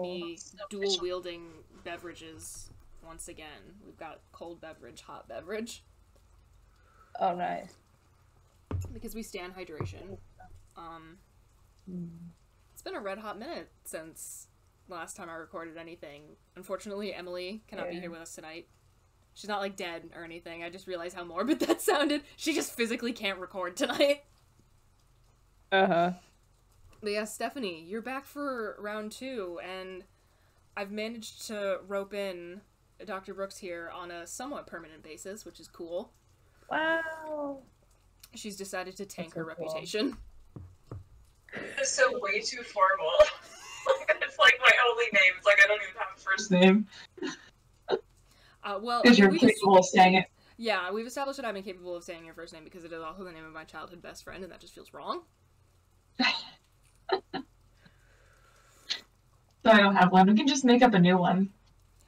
me dual-wielding beverages once again. We've got cold beverage, hot beverage. Oh, nice. Because we stand hydration. It's been a red hot minute since last time I recorded anything. Unfortunately, Emily cannot be here with us tonight. She's not, like, dead or anything. I just realized how morbid that sounded. She just physically can't record tonight. Uh-huh. But yeah, Stephanie, you're back for round 2, and I've managed to rope in Dr. Brookes here on a somewhat permanent basis, which is cool. Wow. She's decided to tank her reputation. It's so way too formal. It's like my only name. It's like I don't even have a first name. Well, because you're capable of saying it. Yeah, we've established that I'm incapable of saying your first name because it is also the name of my childhood best friend, and that just feels wrong. So I don't have one. We can just make up a new one.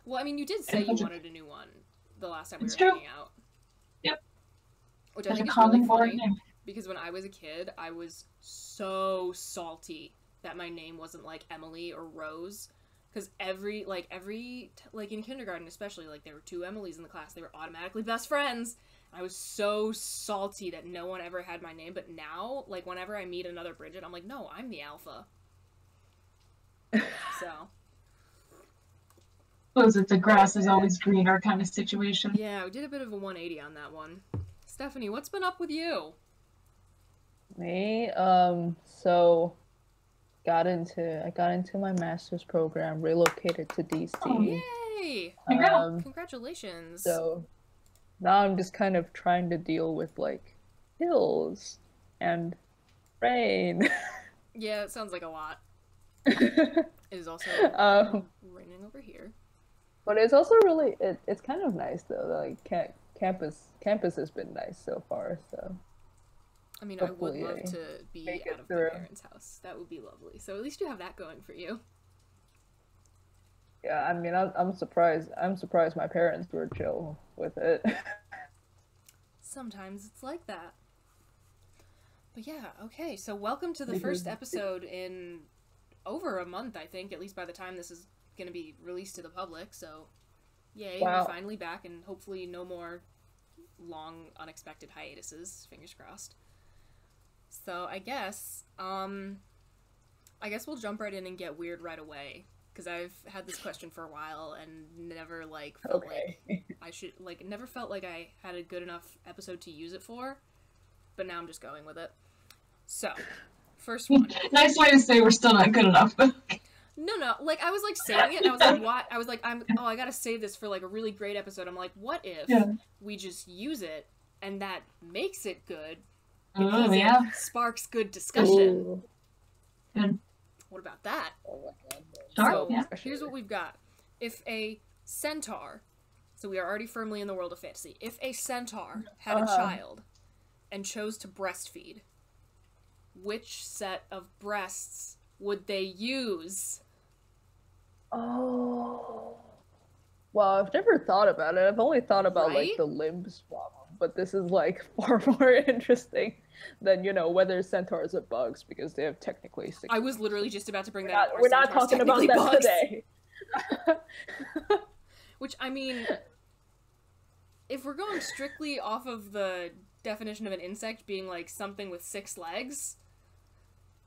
Well, I mean, you did say you wanted a new one the last time we were hanging out. Yep. Which I think is really funny, because when I was a kid, I was so salty that my name wasn't like Emily or Rose. Because every, in kindergarten especially, like, there were 2 Emilys in the class. They were automatically best friends. I was so salty that no one ever had my name. But now, like, whenever I meet another Bridget, I'm like, no, I'm the alpha. So. Was it the grass is always greener kind of situation? Yeah, we did a bit of a 180 on that one. Stephanie, what's been up with you? Me? So... I got into my master's program, relocated to DC. Oh, yay! Congratulations. So now I'm just kind of trying to deal with, like, hills and rain. Yeah, it sounds like a lot. It is also raining over here. But it's also really, it's kind of nice though. Like, campus has been nice so far, so. I mean, hopefully I would love to be out of my parents' house. That would be lovely. So at least you have that going for you. Yeah, I mean, I'm surprised. I'm surprised my parents were chill with it. Sometimes it's like that. But yeah, okay. So welcome to the first episode in over a month, I think, at least by the time this is going to be released to the public. So, yay, we're finally back, and hopefully no more long, unexpected hiatuses. Fingers crossed. So I guess we'll jump right in and get weird right away, because I've had this question for a while and never, like, felt like I should, like, never felt like I had a good enough episode to use it for, but now I'm just going with it. So, first one. Nice way to say we're still not good enough. No, like, I was, like, saying it, and I was like, what? I was like, I gotta save this for, like, a really great episode. I'm like, what if we just use it, and that makes it good, because it sparks good discussion. Good. What about that? Sure, so, here's what we've got. If a centaur, so we are already firmly in the world of fantasy, if a centaur had a child and chose to breastfeed, which set of breasts would they use? Oh. Well, I've never thought about it. I've only thought about, like, the limb swap. But this is, like, far more interesting than, you know, whether centaurs are bugs, because they have technically 6. I was literally just about to bring that up. We're not talking about that bugs today. Which, I mean, if we're going strictly off of the definition of an insect being, like, something with 6 legs,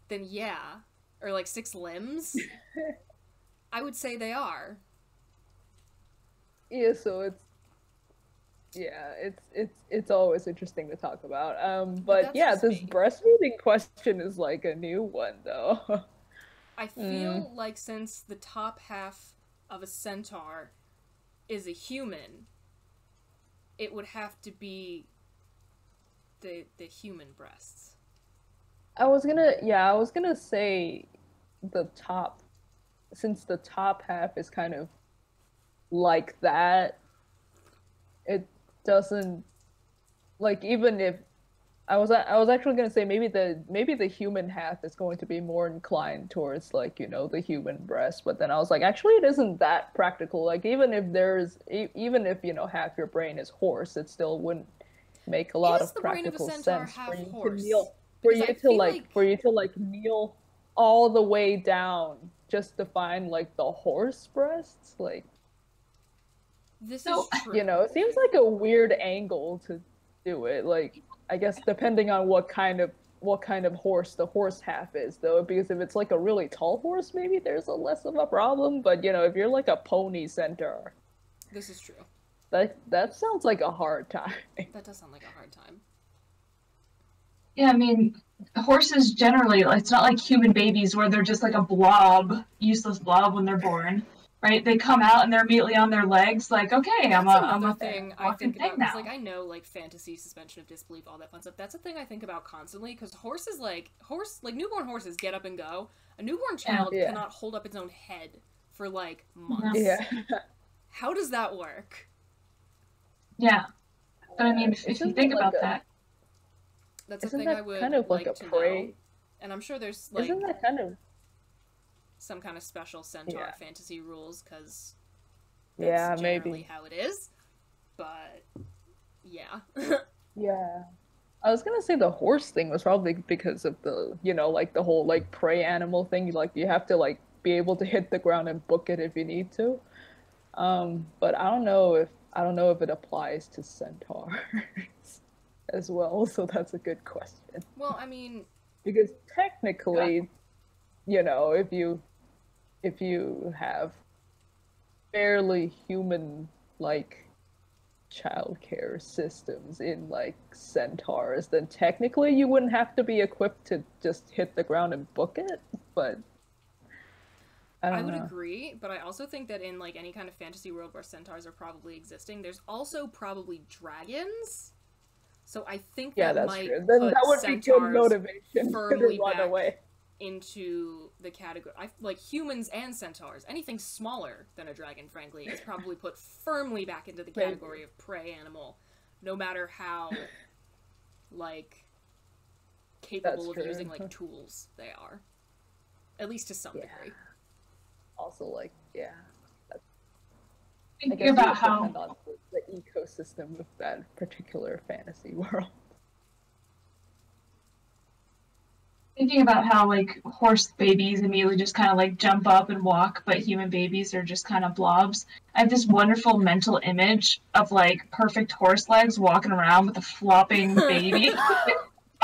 then yeah. Or, like, 6 limbs. I would say they are. Yeah, so it's always interesting to talk about. But yeah, this breastfeeding question is, like, a new one, though. I feel like since the top half of a centaur is a human, it would have to be the human breasts. I was gonna say the top, since the top half is kind of like that, it doesn't, like, even if I was actually gonna say maybe the human half is going to be more inclined towards, like, you know, the human breast, but then I was like, actually it isn't that practical. Like, even if, you know, half your brain is horse, it still wouldn't make a lot of practical sense for you to kneel all the way down just define like the horse breasts, like This So, is true. you know, it seems like a weird angle to do it. Like, I guess depending on what kind of horse the horse half is, though, because if it's like a really tall horse, maybe there's a less of a problem. But you know, if you're like a pony centaur, This is true. that sounds like a hard time. That does sound like a hard time. yeah, I mean, horses generally, like, it's not like human babies where they're just like a blob, useless blob when they're born, right? They come out and they're immediately on their legs, like, okay, I'm Another a thing I walking think thing about, now. because like I know like fantasy, suspension of disbelief, all that fun stuff. That's a thing I think about constantly, because horses like newborn horses get up and go. A newborn child Yeah. cannot hold up its own head for like months. Yeah. How does that work? Yeah, but I mean, if Isn't you think that like about a- that, That's a Isn't thing that I would kind of like a to prey? know. And I'm sure there's like Isn't that kind of some kind of special centaur Yeah. fantasy rules, because yeah, that's generally maybe. how it is. But yeah. Yeah. I was gonna say the horse thing was probably because of the, you know, like the whole like prey animal thing. Like you have to like be able to hit the ground and book it if you need to. But I don't know if it applies to centaurs as well. So that's a good question. Well, I mean, Because technically, you know, if you have fairly human like childcare systems in like centaurs, then technically you wouldn't have to be equipped to just hit the ground and book it. But I I don't would know. agree, but I also think that in like any kind of fantasy world where centaurs are probably existing, there's also probably dragons. So I think Yeah, that that's might true. Then put that would be good centaurs motivation firmly to run back away. into the category. Like humans and centaurs, anything smaller than a dragon, frankly, is probably put firmly back into the Maybe. category of prey animal, no matter how like capable of true. using like tools they are, at least to some Yeah. degree. Also, like, yeah. I thinking guess it about would how depend on the ecosystem of that particular fantasy world. like horse babies immediately just kind of like jump up and walk, but human babies are just kind of blobs. I have this wonderful mental image of like perfect horse legs walking around with a flopping baby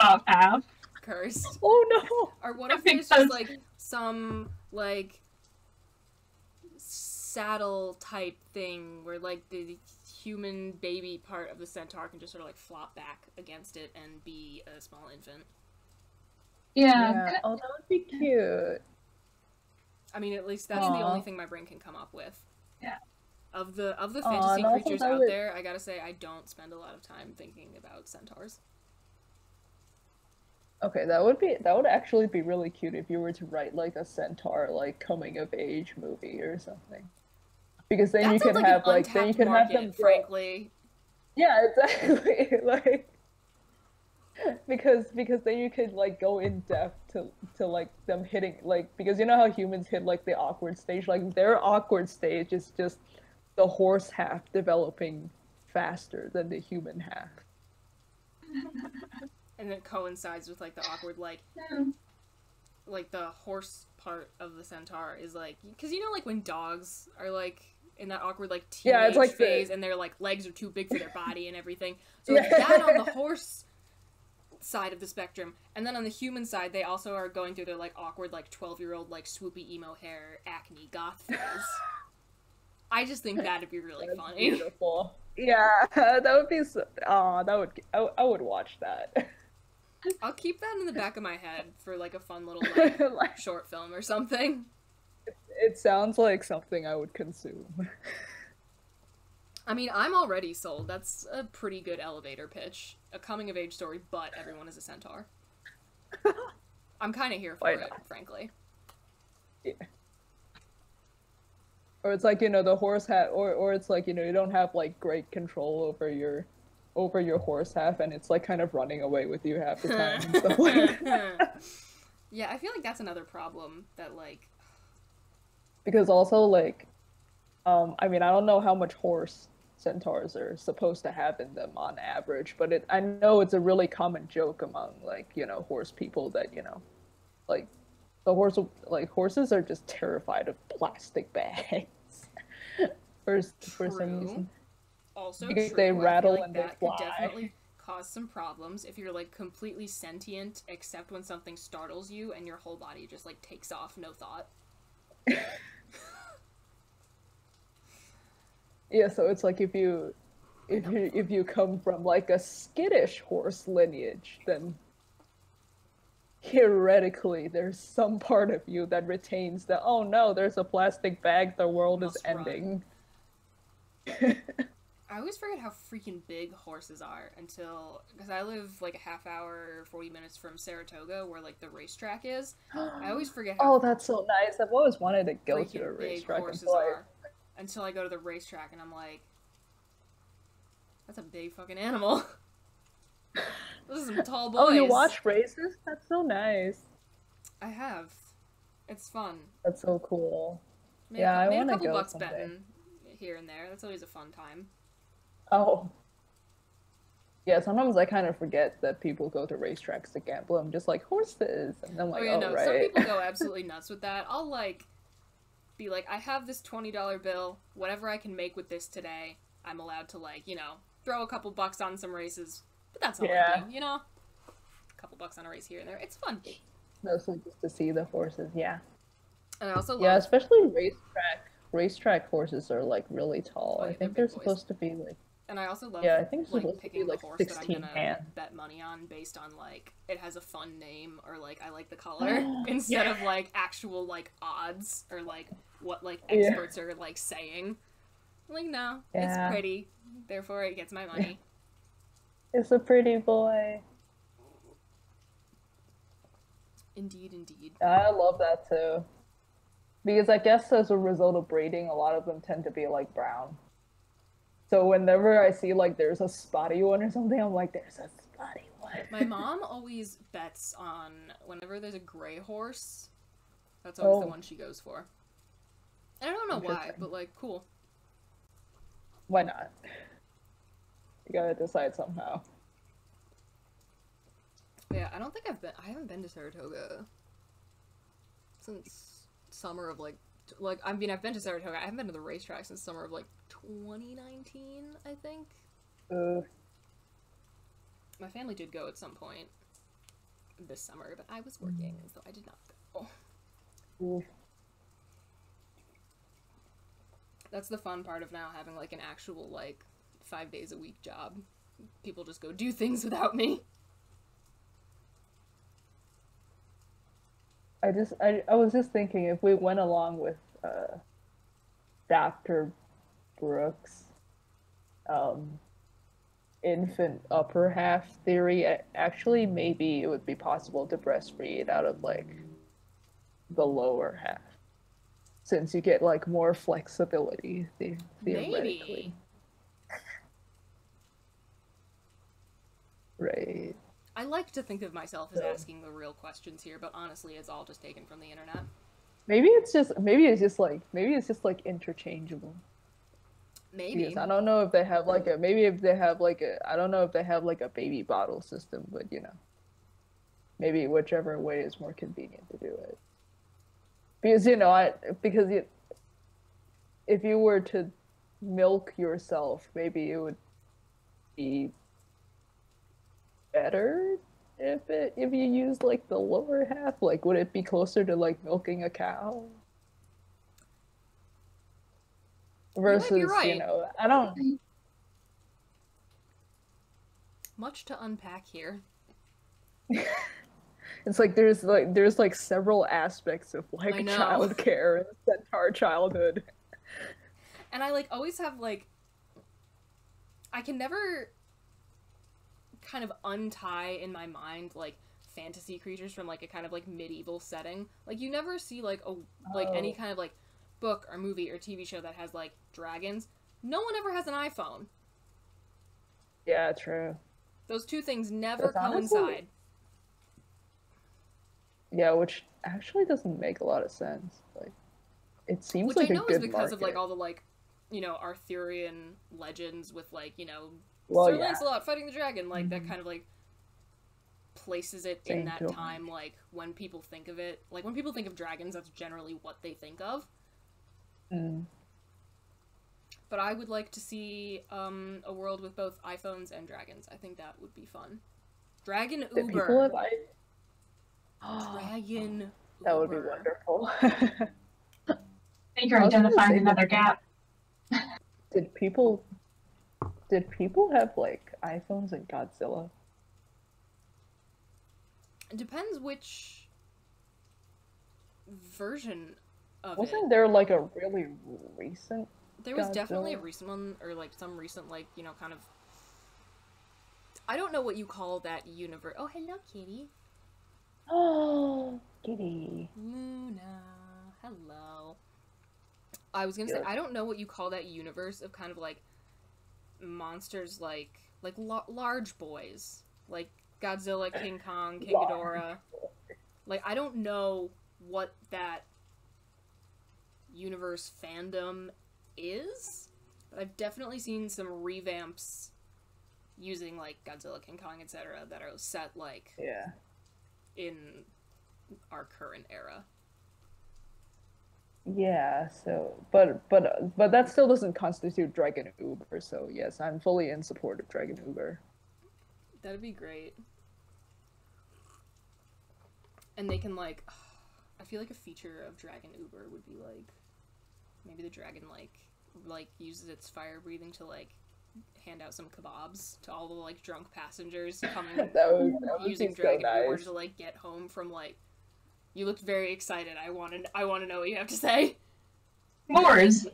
top half. Cursed. Oh no! Or what if think there's just that's- like some like saddle type thing where like the human baby part of the centaur can just sort of like flop back against it and be a small infant. Yeah, Oh, that would be cute. I mean, at least that's the Aw. only thing my brain can come up with. Yeah. Of the Aw, fantasy and also creatures that out would- there, I gotta say I don't spend a lot of time thinking about centaurs. Okay, that would actually be really cute if you were to write like a centaur like coming of age movie or something. Because then That you sounds could like have an like then you untapped could have them market, grow. frankly. Yeah, exactly. Like because then you could like go in depth to like them hitting like because you know how humans hit like the awkward stage, like their awkward stage is just the horse half developing faster than the human half. And it coincides with like the awkward like the horse part of the centaur is like because you know like when dogs are like in that awkward like teenage Yeah, it's like phase and their like legs are too big for their body and everything. So Yeah. like that on the horse side of the spectrum, and then on the human side they also are going through their like awkward like 12-year-old like swoopy emo hair acne goth phase. I just think that'd be really That's funny. beautiful. Yeah, that would be so. Oh, that would. I would watch that. I'll keep that in the back of my head for like a fun little like Like, short film or something. it sounds like something I would consume. I mean, I'm already sold. That's a pretty good elevator pitch. A coming of age story, but everyone is a centaur. I'm kind of here for Why it, not? frankly. Yeah. Or it's like, you know, the horse hat, or it's like, you know, you don't have like great control over your horse half, and it's like kind of running away with you half the time and stuff like that. Yeah, I feel like that's another problem that like Because also like, I mean, I don't know how much horse centaurs are supposed to have in them on average, but I know it's a really common joke among like, you know, horse people that, you know, like The horses are just terrified of plastic bags for some reason. Also Because true. they I feel rattle like and they that could fly. definitely cause some problems if you're like completely sentient except when something startles you and your whole body just like takes off, no thought. Yeah, so it's like if you come from like a skittish horse lineage, then theoretically there's some part of you that retains the, oh no, there's a plastic bag, the world is Must run. ending. I always forget how freaking big horses are because I live like a half hour, 40 minutes from Saratoga where like the racetrack is. I always forget how Oh, that's so nice. I've always wanted to go to a freaking big racetrack horses are until I go to the racetrack and I'm like, that's a big fucking animal. Those are some tall boys. Oh, you watch races? That's so nice. I have. It's fun. That's so cool. Made Yeah, I made want a to couple go bucks someday. betting here and there. That's always a fun time. Oh. Yeah, sometimes I kind of forget that people go to racetracks to gamble. I'm just like, horses. And I'm like, yeah, no, some right. people go absolutely nuts with that. I'll, like, be like, I have this $20 bill. Whatever I can make with this today, I'm allowed to, like, you know, throw a couple bucks on some races. But that's all I do, you know? A couple bucks on a race here and there. It's fun. Mostly just to see the horses, yeah. And I also love... Yeah, especially racetrack horses are, like, really tall. Oh, yeah, I think they're they're big boys. supposed to be, like... And I also love, Yeah, I think it's like, supposed to be, picking like, the horse that I'm 16 gonna hand. bet money on based on, like, it has a fun name or, like, I like the color instead of, like, actual, like, odds or, like, what, like, experts are, like, saying. Like, no, it's pretty, therefore it gets my money. It's a pretty boy. Indeed, indeed. I love that, too. Because I guess as a result of breeding, a lot of them tend to be, like, brown. So whenever I see, like, there's a spotty one or something, I'm like, there's a spotty one. My mom always bets on whenever there's a gray horse, that's always the one she goes for. And I don't know why, but, like, cool. Why not? You gotta decide somehow. Yeah, I don't think I haven't been to Saratoga since summer of, like, I mean, I've been to Saratoga. I haven't been to the racetrack since summer of, like, 2019, I think. My family did go at some point this summer, but I was working, so I did not go. That's the fun part of now having, like, an actual, like, 5 days a week job. People just go do things without me. I was just thinking if we went along with Dr. Brookes' infant upper half theory, actually maybe it would be possible to breastfeed out of like the lower half, since you get like more flexibility theoretically. Maybe. Right. I like to think of myself as asking the real questions here, but honestly, it's all just taken from the internet. Maybe it's just like interchangeable. Maybe. Because I don't know if they have like a I don't know if they have like a baby bottle system, but you know, maybe whichever way is more convenient to do it. Because if you were to milk yourself, maybe it would be better if you use like the lower half. Like, would it be closer to like milking a cow? Versus, you might be right. You know, I don't. Much to unpack here. It's like there's like several aspects of like childcare and centaur childhood. And I like always have like I can never kind of untie in my mind like fantasy creatures from like a kind of like medieval setting. Like you never see like any kind of like book or movie or TV show that has like dragons. No one ever has an iPhone. Yeah, true. Those two things never coincide. Yeah, which actually doesn't make a lot of sense. Like, it seems like a good market. Which I know is because of like all the like, you know, Arthurian legends with like, you know, Sir Lancelot fighting the dragon, like that kind of like places it in that time, like, when people think of it. Like, when people think of dragons, that's generally what they think of. Mm. But I would like to see a world with both iPhones and dragons. I think that would be fun. Dragon Do Uber. people have Dragon That would be Uber. wonderful. I think you're identifying another gap. Did people have like iPhones and Godzilla? It depends which version of Wasn't there like a really recent? There was Godzilla? definitely a recent one, or like some recent, like, you know, kind of. I don't know what you call that universe. Oh, hello, kitty. Oh, kitty. Luna, hello. I was gonna say, I don't know what you call that universe of kind of like monsters, like large boys, like Godzilla, King Kong, King Ghidorah. Like, I don't know what that universe fandom is, but I've definitely seen some revamps using like Godzilla, King Kong, etc. that are set like in our current era. Yeah, so but that still doesn't constitute Dragon Uber, so yes, I'm fully in support of Dragon Uber. That'd be great. And they can like I feel like a feature of Dragon Uber would be like maybe the dragon like uses its fire breathing to like hand out some kebabs to all the like drunk passengers coming that would using be so Dragon nice. Uber to like get home from like. You looked very excited. I want to know what you have to say. S'mores.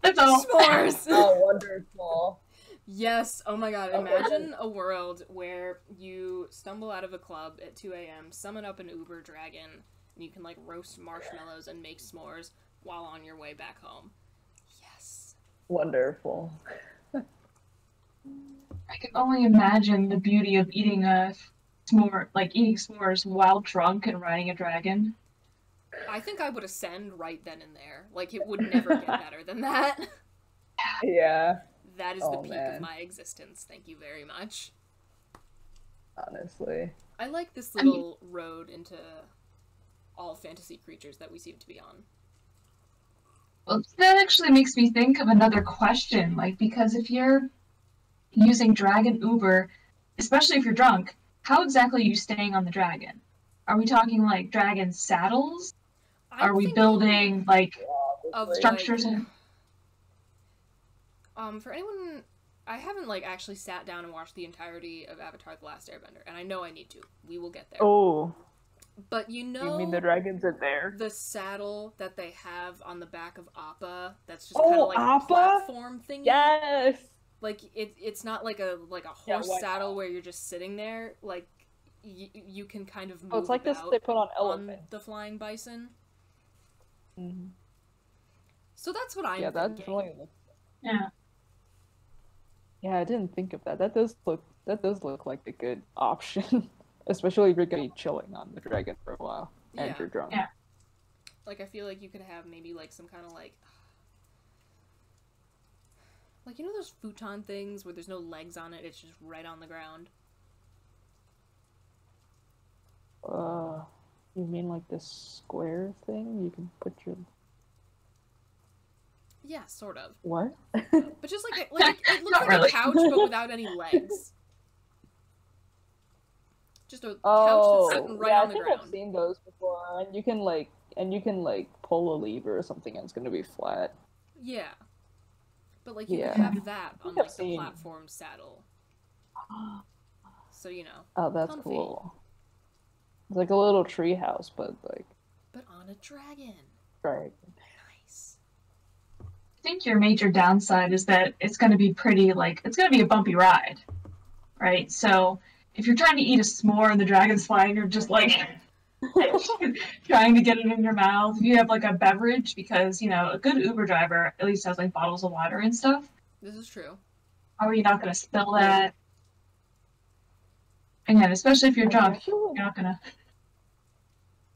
That's all. S'mores. Oh, wonderful. Yes. Oh my god. Imagine a world where you stumble out of a club at 2 a.m., summon up an Uber dragon, and you can like roast marshmallows and make s'mores while on your way back home. Yes. Wonderful. I can only imagine the beauty of eating a s'more, like eating s'mores while drunk and riding a dragon. I think I would ascend right then and there. Like, it would never get better than that. Yeah. That is the peak of my existence. Thank you very much. Honestly. I like this little road into all fantasy creatures that we seem to be on. Well, that actually makes me think of another question, like, because if you're using Dragon Uber, especially if you're drunk, how exactly are you staying on the dragon? Are we talking like dragon saddles? Are we building like structures? For anyone, I haven't like actually sat down and watched the entirety of Avatar: The Last Airbender, and I know I need to. We will get there. Oh. But you know, You mean the dragons are there? The saddle that they have on the back of Appa, that's just kind of like a platform thingy. Yes. Like it's not like a horse saddle where you're just sitting there. Like you can kind of move it's like this they put on elephant. The flying bison. Mm-hmm. So that's what I'm thinking. That's really. Yeah. Yeah, I didn't think of that. That does look like a good option, especially if you're gonna be chilling on the dragon for a while and you're drunk. Yeah. Like, I feel like you could have maybe like some kind of like, you know those futon things where there's no legs on it, it's just right on the ground? You mean like this square thing? You can put your... Yeah, sort of. What? But just like it looks like a couch, but without any legs. Just a couch that's sitting right on the ground. I've seen those before, and you can pull a lever or something, and it's gonna be flat. Yeah. But like you can have that on like the platform saddle. So, you know. Oh, that's comfy. cool. It's like a little tree house, but like. But on a dragon. Right. Nice. I think your major downside is that it's going to be it's going to be a bumpy ride, right? So if you're trying to eat a s'more and the dragon's flying, you're just like trying to get it in your mouth. If you have like a beverage, because you know a good Uber driver at least has like bottles of water and stuff. This is true. How are you not going to spill that? Again, especially if you're drunk, you're not gonna.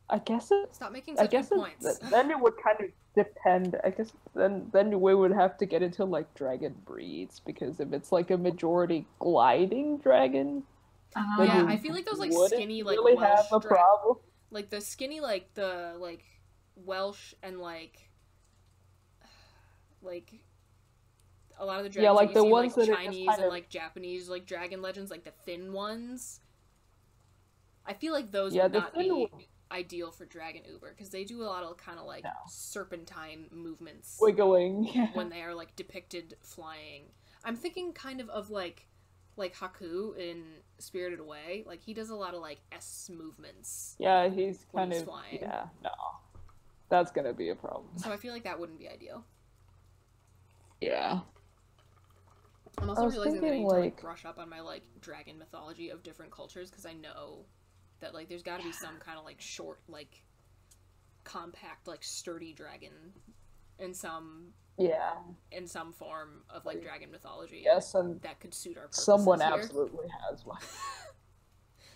I guess it. Stop making such good points. Then it would kind of depend. I guess then we would have to get into like dragon breeds, because if it's like a majority gliding dragon, Yeah, I feel like those like wouldn't skinny like really Welsh have a problem. like the skinny like the like Welsh and like a lot of the dragons Yeah, like that you the see, ones like that are Chinese just kind and of... like Japanese like dragon legends, like the thin ones. I feel like those Yeah, would the not thin be one- ideal for Dragon Uber because they do a lot of kind of like No. serpentine movements wiggling. when they are like depicted flying. I'm thinking kind of like Haku in Spirited Away. Like he does a lot of like S movements. Yeah, he's when kind he's of flying. yeah. No, that's gonna be a problem. So I feel like that wouldn't be ideal. Yeah. I'm also I was realizing that I thinking, need to like like- brush up on my like dragon mythology of different cultures because I know that like there's got to be some kind of like short like compact like sturdy dragon in some form of like dragon mythology. Yes, and that could suit our purposes someone here. absolutely has one.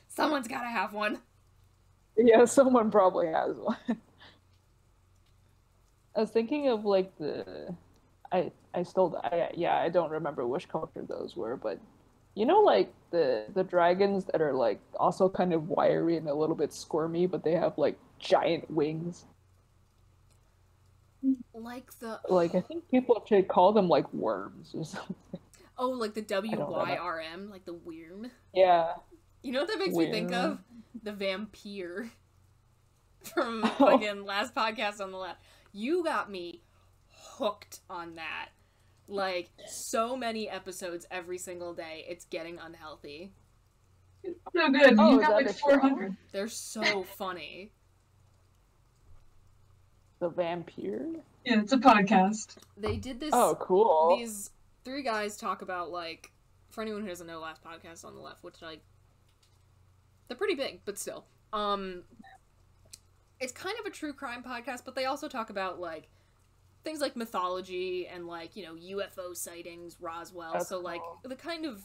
Someone's got to have one. Yeah, someone probably has one. I was thinking of like I don't remember which culture those were, but you know, like the dragons that are like also kind of wiry and a little bit squirmy, but they have like giant wings. Like the Like I think people actually call them like worms or something. oh, like the don't know. WYRM, like the worm. Yeah. You know what that makes me think Worm. of? The vampire from Oh. fucking last podcast on the left. You got me hooked on that. Like, so many episodes every single day. It's getting unhealthy. No good. Oh, You is got that like a show? 400. They're so funny. The vampire? Yeah, it's a podcast. They did this. Oh, cool. These three guys talk about, like, for anyone who doesn't know last podcast on the left, which, like, they're pretty big, but still. It's kind of a true crime podcast, but they also talk about, like, things like mythology and, like, you know, UFO sightings, Roswell. That's so, like, cool. the kind of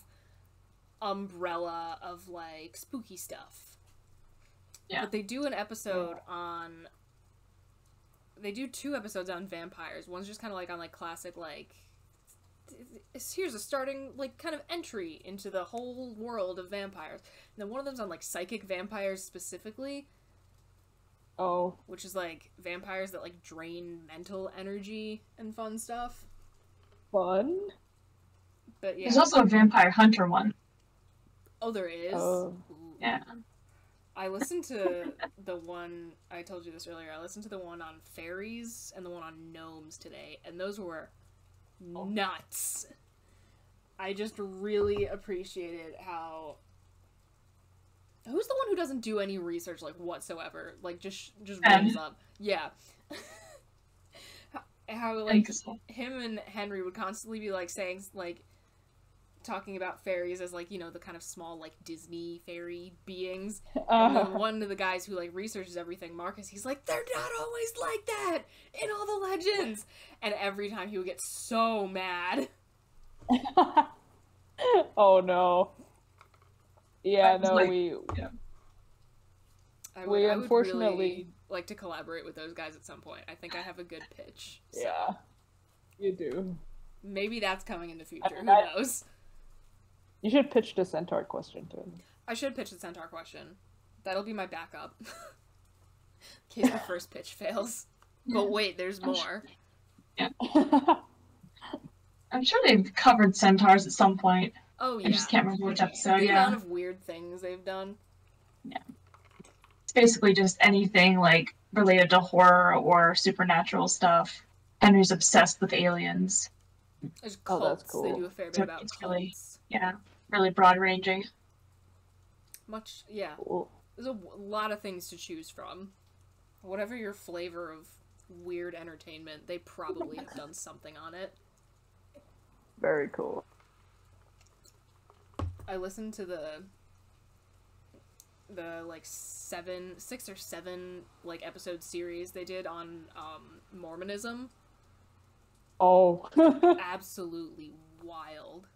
umbrella of, like, spooky stuff. Yeah. But they do an episode on... They do 2 episodes on vampires. One's just kind of, like, on, like, classic, like... Here's a starting, like, kind of entry into the whole world of vampires. And then one of them's on, like, psychic vampires specifically. Oh. Which is, like, vampires that, like, drain mental energy and fun stuff. Fun? But, yeah. There's also a vampire hunter one. Oh, there is? Oh. Ooh. Yeah. I listened to the one, I told you this earlier, I listened to the one on fairies and the one on gnomes today, and those were nuts. I just really appreciated how... Who's the one who doesn't do any research, like, whatsoever? Like, just rolls up. Yeah. How, like, him and Henry would constantly be, like, saying, like, talking about fairies as, like, you know, the kind of small, like, Disney fairy beings. And then one of the guys who, like, researches everything, Marcus, he's like, they're not always like that in all the legends! And every time he would get so mad. Oh, no. Yeah, no, like, we I would unfortunately... really like to collaborate with those guys at some point. I think I have a good pitch. So Yeah, you do. maybe that's coming in the future. Who I- knows? You should pitch the centaur question to him. I should pitch the centaur question. That'll be my backup. In case the first pitch fails. But wait, there's more. I'm sure they've covered centaurs at some point. Oh, yeah. I just can't remember which episode, The yeah. amount of weird things they've done. It's basically just anything, like, related to horror or supernatural stuff. Henry's obsessed with aliens. There's Oh, cults. that's cool. They do a fair bit So about it's really- cults. Yeah, really broad-ranging. Much, yeah. Cool. There's a lot of things to choose from. Whatever your flavor of weird entertainment, they probably have done something on it. Very cool. I listened to the like 6 or 7 like episode series they did on Mormonism. Oh. Absolutely wild.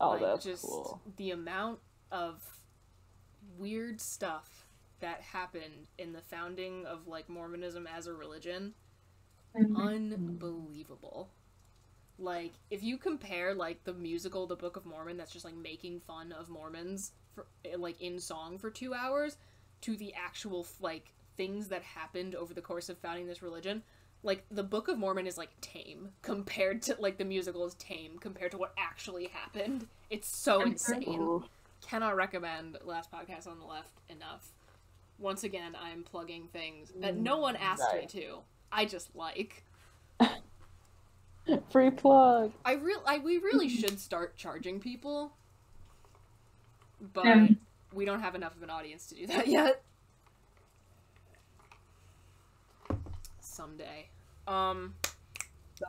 Oh, Like, that's just cool. the amount of weird stuff that happened in the founding of like Mormonism as a religion. Mhm. Unbelievable. Like, if you compare, like, the musical The Book of Mormon that's just, like, making fun of Mormons, for, like, in song for 2 hours, to the actual, like, things that happened over the course of founding this religion, like, the Book of Mormon is, like, tame compared to, like, the musical is tame compared to what actually happened. It's so insane. Ooh. Cannot recommend Last Podcast on the Left enough. Once again, I'm plugging things that no one asked me to. I just like. Free plug. We really should start charging people, but we don't have enough of an audience to do that yet. Someday.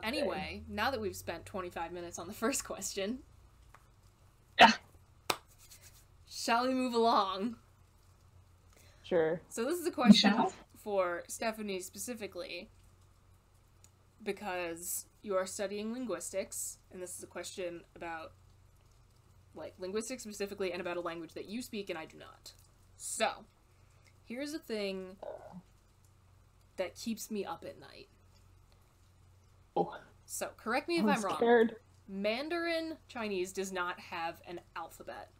Anyway, now that we've spent 25 minutes on the first question, shall we move along? Sure. So this is a question for Stephanie specifically, because you are studying linguistics, and this is a question about, like, linguistics specifically, and about a language that you speak and I do not. So, here's a thing that keeps me up at night. Oh. So, correct me if I'm wrong. Scared. Mandarin Chinese does not have an alphabet.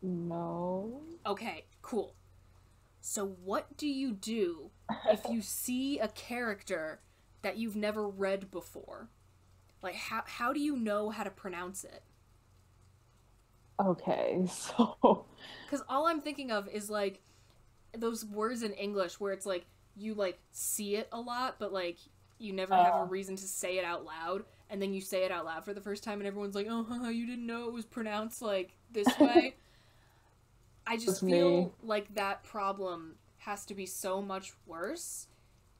No. Okay, cool. So what do you do if you see a character that you've never read before? Like, how do you know how to pronounce it? Okay, so... Because all I'm thinking of is, like, those words in English where it's, like, you, like, see it a lot, but, like, you never have a reason to say it out loud, and then you say it out loud for the first time, and everyone's like, oh, you didn't know it was pronounced, like, this way? I just feel like that problem has to be so much worse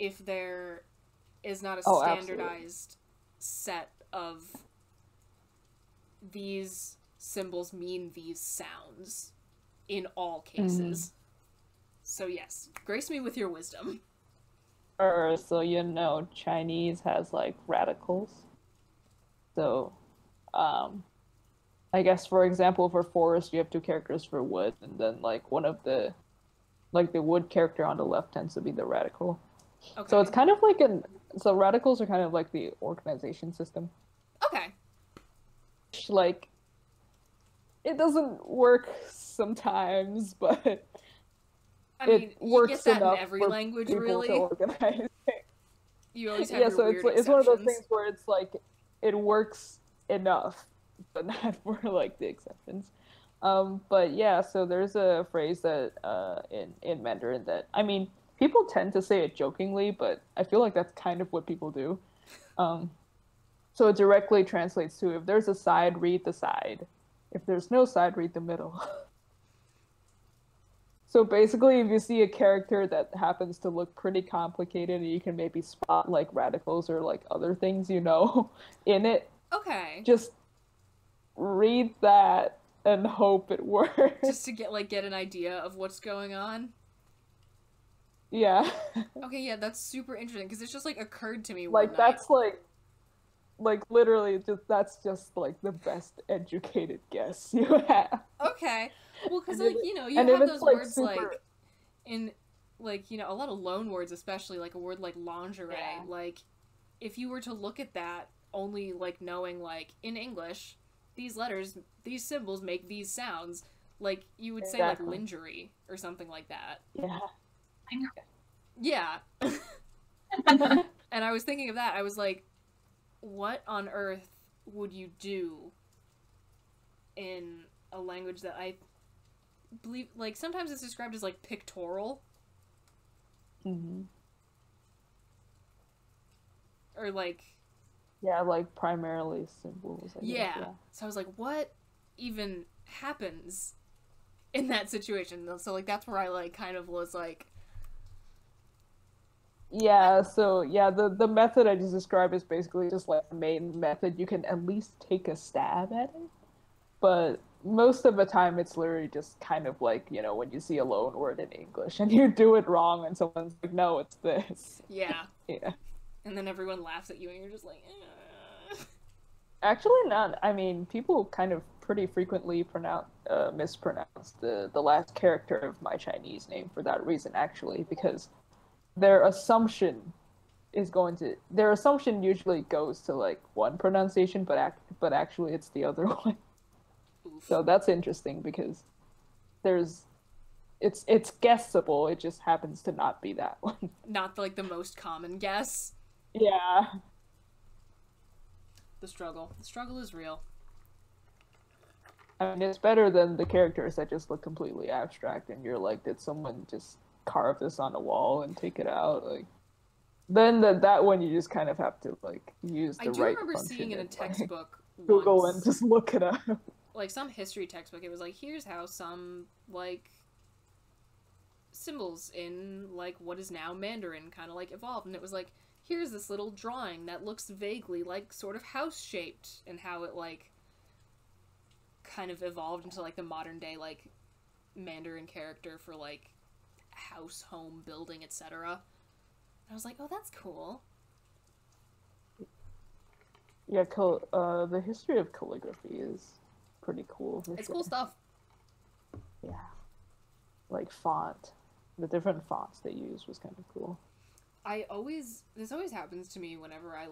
if there is not a standardized set of these symbols mean these sounds in all cases. So yes, grace me with your wisdom. So you know, Chinese has, like, radicals. So, I guess, for example, for forest, you have 2 characters for wood, and then, like, one of the, like, the wood character on the left tends to be the radical. Okay. So it's kind of like so radicals are kind of like the organization system. Okay. Like, it doesn't work sometimes, but I mean, it works you get that enough in every for language, people really. To organize it. You always have yeah, your so weird it's one of those things where it's like, it works enough, but not for, like, the exceptions. But yeah, so there's a phrase that in Mandarin that, I mean, people tend to say it jokingly, but I feel like that's kind of what people do. So it directly translates to, if there's a side, read the side. If there's no side, read the middle. So basically, if you see a character that happens to look pretty complicated, and you can maybe spot, like, radicals or, like, other things, you know, in it. Okay. Just read that and hope it works. Just to get an idea of what's going on? Yeah. Okay, yeah, that's super interesting, because it's just, like, occurred to me like, one that's, night. like, literally, that's just, like, the best educated guess you have. Okay. Well, because, like, you know, you have those like, words, super... like, in, like, you know, a lot of loan words, especially, like, a word like lingerie, like, if you were to look at that, only, like, knowing, like, in English, these letters, these symbols make these sounds, like, you would say, like, lingerie, or something like that. Yeah. Yeah. And I was thinking of that, I was like, what on earth would you do in a language that I believe, like, sometimes it's described as, like, pictorial. Mm-hmm. Or, like... Yeah, like, primarily symbols. I guess, yeah. So I was like, what even happens in that situation? So, like, that's where I, like, kind of was like... Yeah, so, yeah, the method I just described is basically just, like, the main method. You can at least take a stab at it. But most of the time, it's literally just kind of like, you know, when you see a loan word in English and you do it wrong and someone's like, no, it's this. Yeah. Yeah. And then everyone laughs at you and you're just like, Actually, not. I mean, people kind of pretty frequently mispronounce the last character of my Chinese name for that reason, actually, because their assumption is going to their assumption usually goes to like one pronunciation, but actually it's the other one. Oof. So that's interesting because there's it's guessable. It just happens to not be that one. Not like the most common guess. Yeah. The struggle is real. I mean, it's better than the characters that just look completely abstract, and you're like, did someone just carve this on a wall and take it out? Like, then that one you just kind of have to like use the I do right remember function seeing in a and, textbook like, Google once, and just look it up. like some history textbook. It was like, here's how some like symbols in like what is now Mandarin kind of like evolved, and it was like, here's this little drawing that looks vaguely like sort of house shaped, and how it like kind of evolved into like the modern day like Mandarin character for like house, home, building, etc. I was like, oh, that's cool. Yeah, the history of calligraphy is pretty cool. It's cool stuff. Yeah. Like font. The different fonts they use was kind of cool. This always happens to me whenever I'm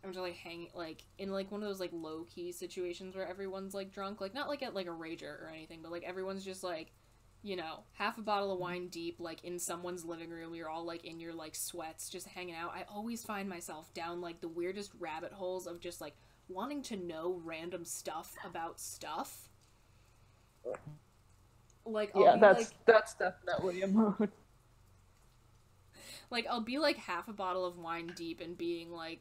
just like hanging like in like one of those like low key situations where everyone's like drunk, like not like at like a rager or anything, but like everyone's just like, you know, half a bottle of wine deep, like in someone's living room, you're all like in your like sweats just hanging out. I always find myself down like the weirdest rabbit holes of just like wanting to know random stuff about stuff. Like that's definitely a mood. Like I'll be like half a bottle of wine deep and being like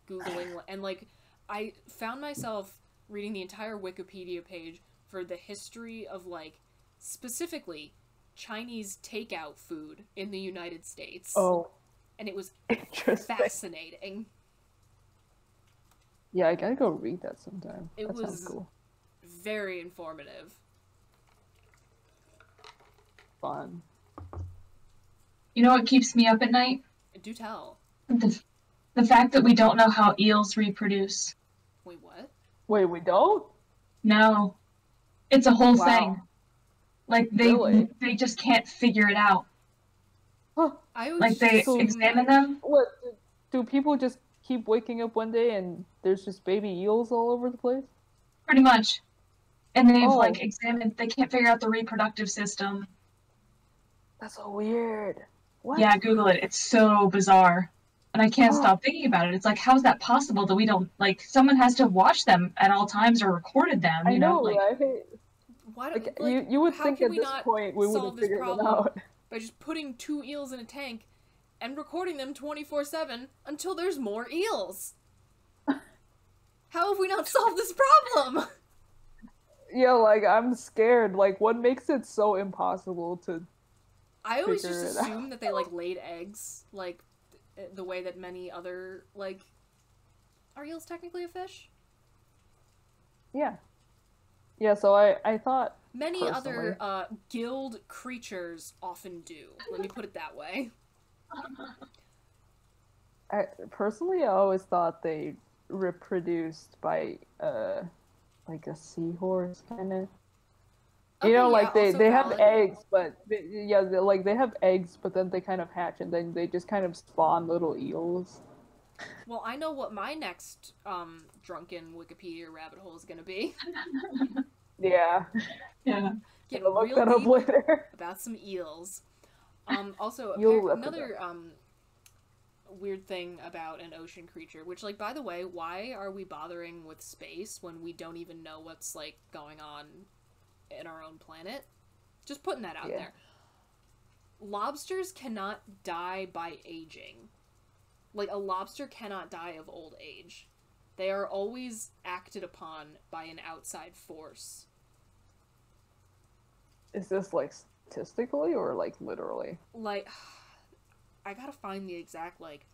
Googling, and like I found myself reading the entire Wikipedia page for the history of like specifically Chinese takeout food in the United States. Oh, and it was interesting. fascinating. Yeah, I gotta go read that sometime. It sounds was cool. Very informative. Fun. You know what keeps me up at night? Do tell. The fact that we don't know how eels reproduce. Wait, what? Wait, we don't? No. It's a whole Wow. thing. Like, they just can't figure it out. Huh. I always Like, they examine them. What? Do people just keep waking up one day and there's just baby eels all over the place? Pretty much. And they've, like, examined, they can't figure out the reproductive system. That's so weird. What? Yeah, Google it. It's so bizarre. And I can't stop thinking about it. It's like, how is that possible that we don't, like, someone has to have watched them at all times or recorded them, you know? Like, right? Why Like, like, you would how think can at we this not point we would have solve this figured it problem out. by just putting 2 eels in a tank and recording them 24/7 until there's more eels? How have we not solved this problem? Yeah, like, I'm scared. Like, what makes it so impossible to I always figure just it assumed out? that they, like, laid eggs, like, the way that many other, like... Are eels technically a fish? Yeah. Yeah, so I thought... Many personally. other, gilled creatures often do. Let me put it that way. Personally, I always thought they reproduced by, like a seahorse, kind of. You know, like, they have eggs, but, they have eggs, but then they kind of hatch, and then they just kind of spawn little eels. Well, I know what my next, drunken Wikipedia rabbit hole is gonna be. Yeah. yeah. Get I'll look real that up deep later. about some eels. Also, another, weird thing about an ocean creature, which, like, by the way, why are we bothering with space when we don't even know what's, like, going on in our own planet? Just putting that out there. Lobsters cannot die by aging. Like, a lobster cannot die of old age. They are always acted upon by an outside force. Is this, like, statistically or, like, literally? Like, I gotta find the exact, like,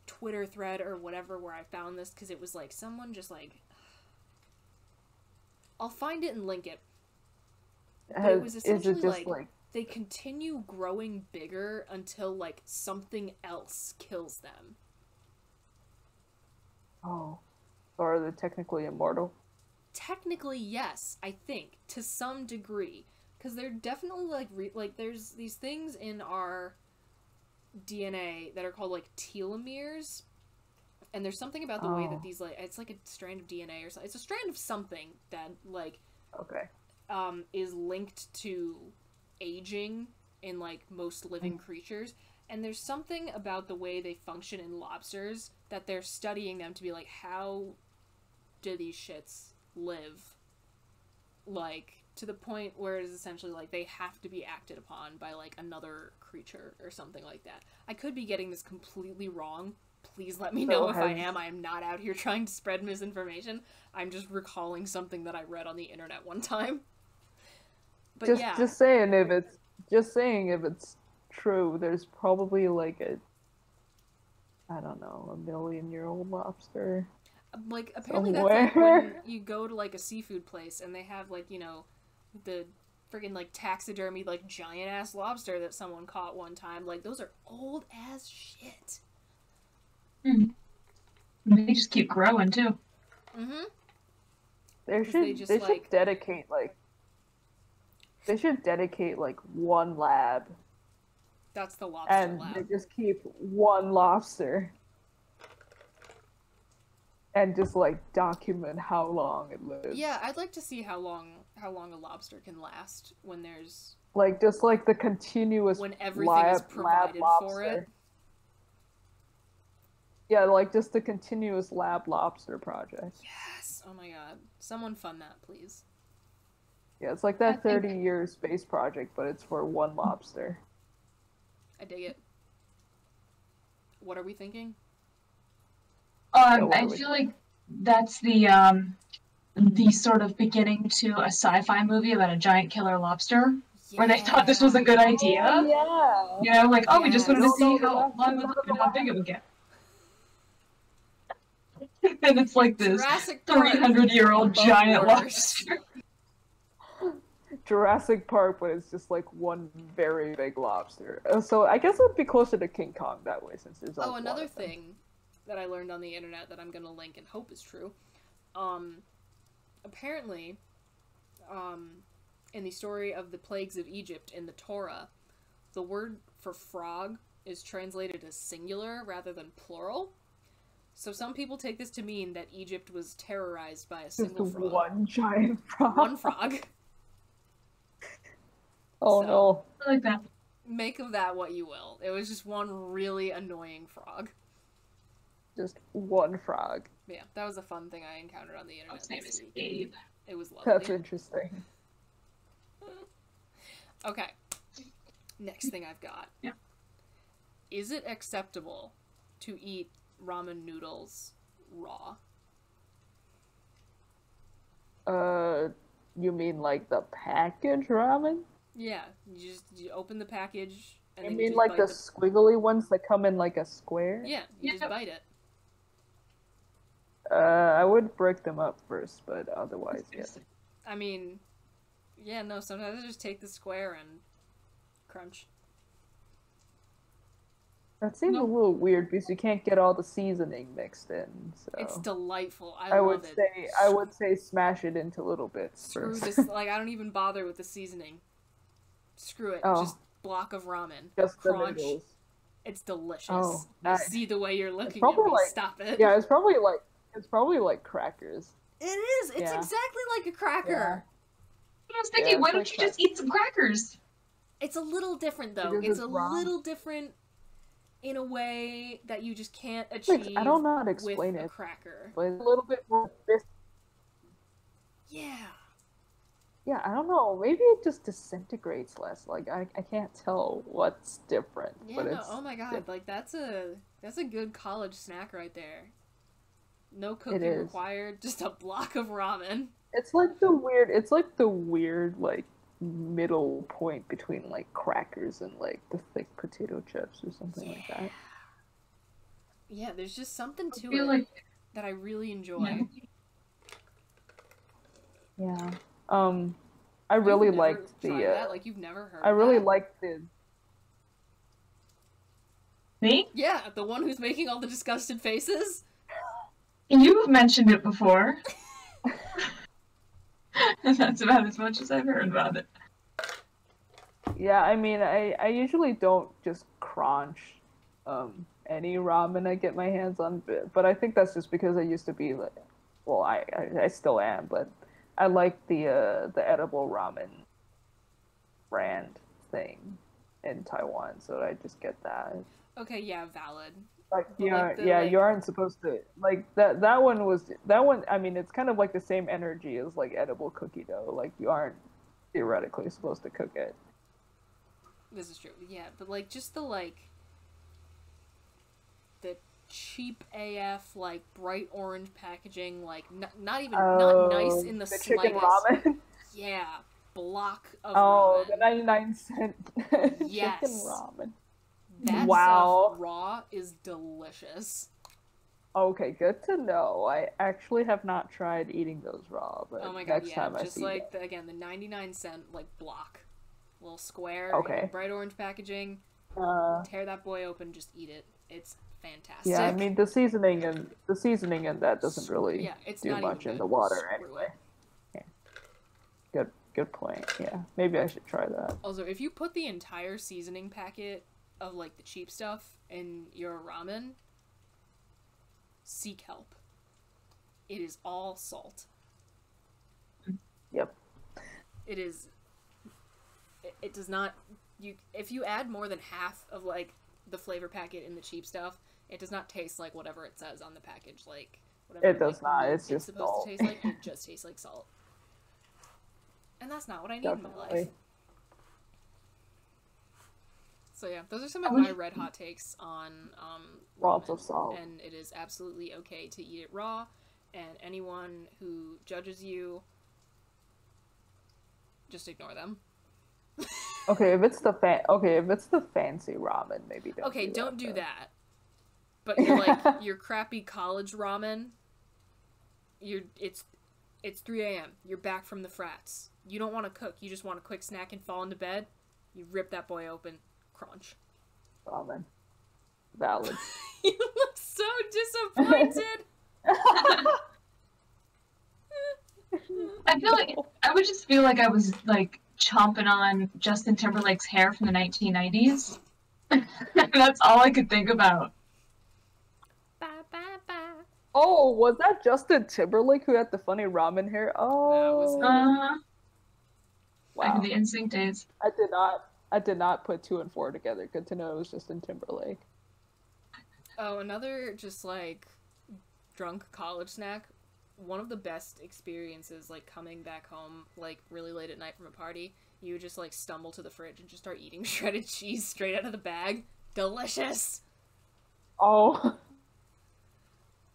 Twitter thread or whatever where I found this, because it was, like, someone just, like... I'll find it and link it. But it was essentially, is it just, like... they continue growing bigger until, like, something else kills them. Oh. So are they technically immortal? Technically, yes, I think, to some degree. Because they're definitely, like, there's these things in our DNA that are called like telomeres. And there's something about the way that these, like, it's like a strand of DNA or something. It's a strand of something that, like, is linked to aging in, like, most living creatures. And there's something about the way they function in lobsters that they're studying them to be like, how do these shits live? Like, to the point where it is essentially like they have to be acted upon by, like, another creature or something like that. I could be getting this completely wrong. Please let me know if I am. I am not out here trying to spread misinformation. I'm just recalling something that I read on the internet one time. But just saying if it's true, there's probably like I don't know, 1,000,000-year-old lobster. Like, apparently somewhere. That's like when you go to, like, a seafood place and they have, like, you know, the friggin', like, taxidermy, like, giant-ass lobster that someone caught one time. Like, those are old-ass shit. They just keep growing, too. Mm-hmm. They should dedicate one lab. That's the lobster and lab. they just keep one lobster. And just, like, document how long it lives. Yeah, I'd like to see how long a lobster can last when there's... Like, just, like, the continuous when everything is provided for it. Yeah, like, just the continuous lab lobster project. Yes! Oh my god. Someone fund that, please. Yeah, it's like that 30-year space project, but it's for one lobster. I dig it. What are we thinking? I feel like that's the sort of beginning to a sci-fi movie about a giant killer lobster, where they thought this was a good idea. Oh, yeah. You know, like, we just wanted to see how long it would live and how big it would get. And it's like this 300-year-old giant lobster. Jurassic Park, but it's just like one very big lobster. So I guess it would be closer to King Kong that way, since there's another thing that I learned on the internet that I'm gonna link and hope is true. Apparently, in the story of the plagues of Egypt in the Torah, the word for frog is translated as singular rather than plural. So some people take this to mean that Egypt was terrorized by a single frog. One giant frog. One frog. No. I like that. Make of that what you will. It was just one really annoying frog. Just one frog. Yeah, that was a fun thing I encountered on the internet. His name is Abe. It was lovely. That's interesting. Okay. Next thing I've got. Yeah. Is it acceptable to eat ramen noodles raw? You mean like the package ramen? Yeah, you open the package and you then mean just like bite the squiggly ones that come in like a square? Yeah, you just bite it. I would break them up first, but otherwise, yeah. I mean, yeah, no, sometimes I just take the square and crunch. That seems a little weird because you can't get all the seasoning mixed in. So it's delightful. I love it. I would say smash it into little bits. Screw first. this. Like, I don't even bother with the seasoning. Screw it. Just block of ramen. Just crunch. the noodles. It's delicious. Oh, I nice. see the way you're looking at me. Like, stop it. Yeah, it's probably like crackers. It is. It's exactly like a cracker. I was thinking, why don't you just eat some crackers? It's a little different though. It's a little different in a way that you just can't achieve. I don't know how to explain with it. A cracker. But it's a little bit more. Yeah. Yeah, I don't know. Maybe it just disintegrates less. Like I can't tell what's different. Yeah, but no. It's Oh my god! different. Like that's a good college snack right there. No cooking required. Just a block of ramen. It's like the weird like middle point between like crackers and like the thick potato chips or something like that. Yeah, there's just something to it that I really enjoy. Yeah. I really liked the. That? Like you've never heard. I really liked the. Me? Yeah, the one who's making all the disgusted faces. You've mentioned it before. And that's about as much as I've heard about it. Yeah, I mean, I usually don't just crunch any ramen I get my hands on, but I think that's just because I used to be like, well, I still am, but I like the edible ramen brand thing in Taiwan, so I just get that. Okay, yeah, valid. Like But like the yeah, like you aren't supposed to like that. That one. I mean, it's kind of like the same energy as like edible cookie dough. Like you aren't theoretically supposed to cook it. this is true. Yeah, but like just the cheap AF like bright orange packaging, like not even not nice in the chicken slightest. ramen. Yeah, block of Oh, ramen. the 99-cent Yes. chicken ramen. That Wow. stuff raw is delicious. Okay, good to know. I actually have not tried eating those raw, but Oh my god, next yeah, time I just see like that. again the 99-cent like block, little square, Okay. bright orange packaging. Uh, Tear that boy open, just eat it. It's fantastic. yeah, I mean the seasoning and that doesn't really yeah, it's do not much even in good. the water Screw anyway. it. Good point. Yeah, maybe I should try that. Also, if you put the entire seasoning packet of like the cheap stuff in your ramen, seek help. It is all salt. Yep. It is. It does not. If you add more than half of like the flavor packet in the cheap stuff, it does not taste like whatever it says on the package. Like whatever It does like, not. milk It's just supposed salt. to taste like. It just tastes like salt. And that's not what I need in my life. Definitely. So yeah, those are some of my red hot takes on Lots ramen, of salt. and it is absolutely okay to eat it raw. And anyone who judges you, just ignore them. Okay, if it's the fancy ramen, maybe don't. Okay, don't do though. that. But you're like your crappy college ramen. It's 3 a.m. You're back from the frats. You don't want to cook. You just want a quick snack and fall into bed. You rip that boy open, crunch. Ramen. Valid. You look so disappointed. I would just feel like I was like chomping on Justin Timberlake's hair from the 1990s. That's all I could think about. Ba, ba, ba. Oh, was that Justin Timberlake who had the funny ramen hair? Oh, was him. Back in wow. the NSYNC days. I did not put 2 and 4 together. Good to know it was Justin Timberlake. Oh, another just like drunk college snack. One of the best experiences, like coming back home, like really late at night from a party, you would just like stumble to the fridge and just start eating shredded cheese straight out of the bag. Delicious! Oh.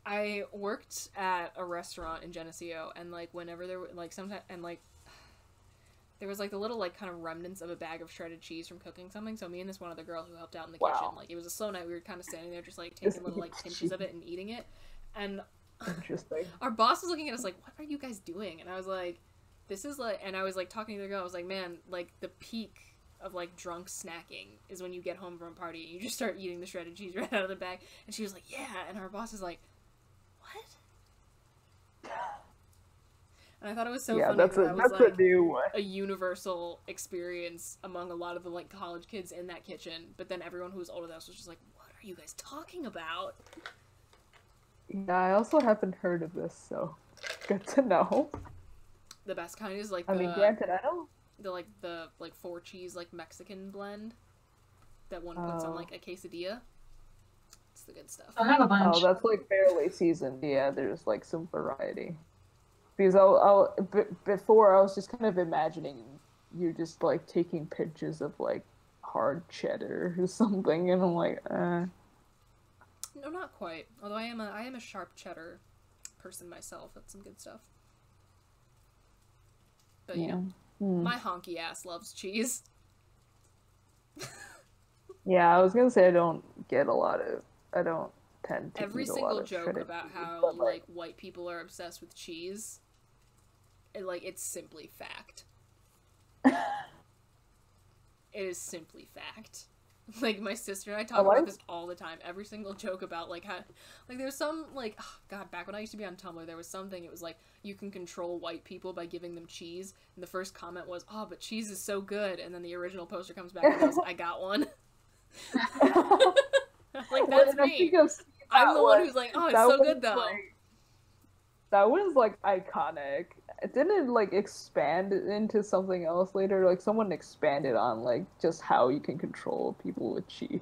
I worked at a restaurant in Geneseo, and like whenever there were like sometimes, and like there was like the little like kind of remnants of a bag of shredded cheese from cooking something. So me and this one other girl who helped out in the kitchen, like it was a slow night. We were kind of standing there just like taking little like pinches of it and eating it, and Interesting. our boss was looking at us like, what are you guys doing? And I was like, this is like, and I was like talking to the girl, I was like, man, like the peak of like drunk snacking is when you get home from a party and you just start eating the shredded cheese right out of the bag. And she was like, yeah. And our boss is like, what? And I thought it was so funny. That's like, a new one. a universal experience among a lot of the like college kids in that kitchen. But then everyone who was older than us was just like, what are you guys talking about? Yeah, I also haven't heard of this, so good to know. The best kind is like I mean, granted, I don't. the 4 cheese like Mexican blend that one puts on like a quesadilla. It's the good stuff. I'll have a bunch. Oh, that's like barely seasoned. Yeah, there's like some variety. Because before I was just kind of imagining you just like taking pinches of like hard cheddar or something, and I'm like, No, not quite. Although I am a sharp cheddar person myself. That's some good stuff. But yeah, my honky ass loves cheese. Yeah, I was gonna say I don't tend to Every eat a lot single of joke shredded about cheese, how but, like white people are obsessed with cheese, it's simply fact. It is simply fact. Like, my sister and I talk about this all the time. Every single joke about, like, how... Like, there's some, like... Oh, God, back when I used to be on Tumblr, there was something, it was like, you can control white people by giving them cheese. And the first comment was, oh, but cheese is so good. And then the original poster comes back and goes, I got one. I me. think I've seen I'm that the one one. who's like, oh, it's That so was, good though. like, that was like iconic. It didn't like expand into something else later. Like someone expanded on like just how you can control people with chi.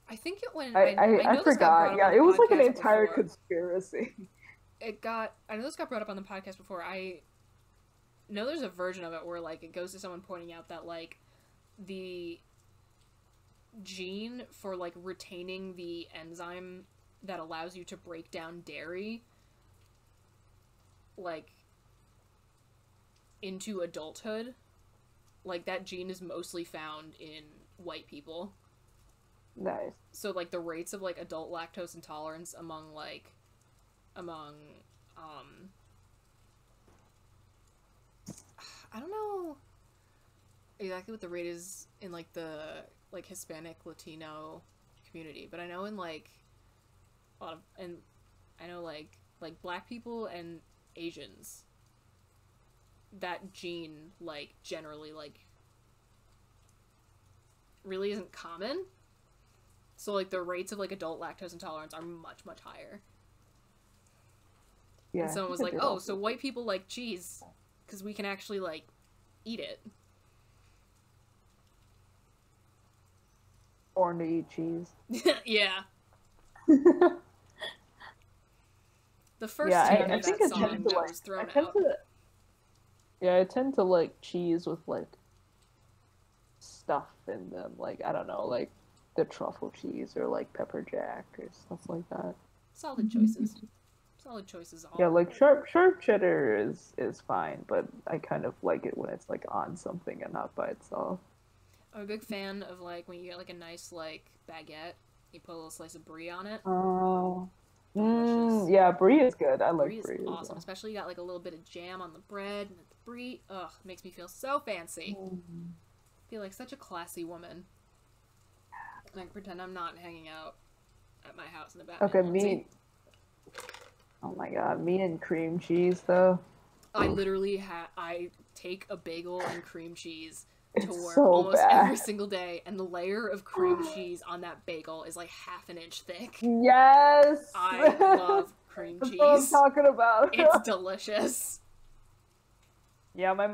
I think it when I know this got brought forgot. up Yeah, on the it was like an podcast entire before. conspiracy. I know this got brought up on the podcast before. I know there's a version of it where like it goes to someone pointing out that like the gene for like retaining the enzyme that allows you to break down dairy like into adulthood, like that gene is mostly found in white people. Nice. So like the rates of like adult lactose intolerance among I don't know exactly what the rate is in like the like Hispanic Latino community, but I know in like a lot of, and I know like black people and Asians, that gene like generally like really isn't common. So like the rates of like adult lactose intolerance are much higher. Yeah. And someone was like, "Oh, so white people like cheese because we can actually like eat it." Born to eat cheese. Yeah. The first Yeah, tune of that song that was thrown out. Yeah, I tend to like cheese with like stuff in them. Like I don't know, like the truffle cheese or like pepper jack or stuff like that. Solid choices. Solid choices all. Yeah, like sharp cheddar is fine, but I kind of like it when it's like on something and not by itself. I'm a big fan of like when you get like a nice like baguette, you put a little slice of brie on it. Oh. Delicious. Yeah, brie is good. I like Brie brie. is awesome, as well. especially you got like a little bit of jam on the bread and the brie. Ugh, makes me feel so fancy. Feel like such a classy woman. Like pretend I'm not hanging out at my house in the back. Okay, meat. Oh my god, meat and cream cheese though. I literally I take a bagel and cream cheese to work so almost bad. every single day, and the layer of cream cheese on that bagel is like half an inch thick. Yes. I love cream That's cheese. what I'm talking about. It's delicious. Yeah, my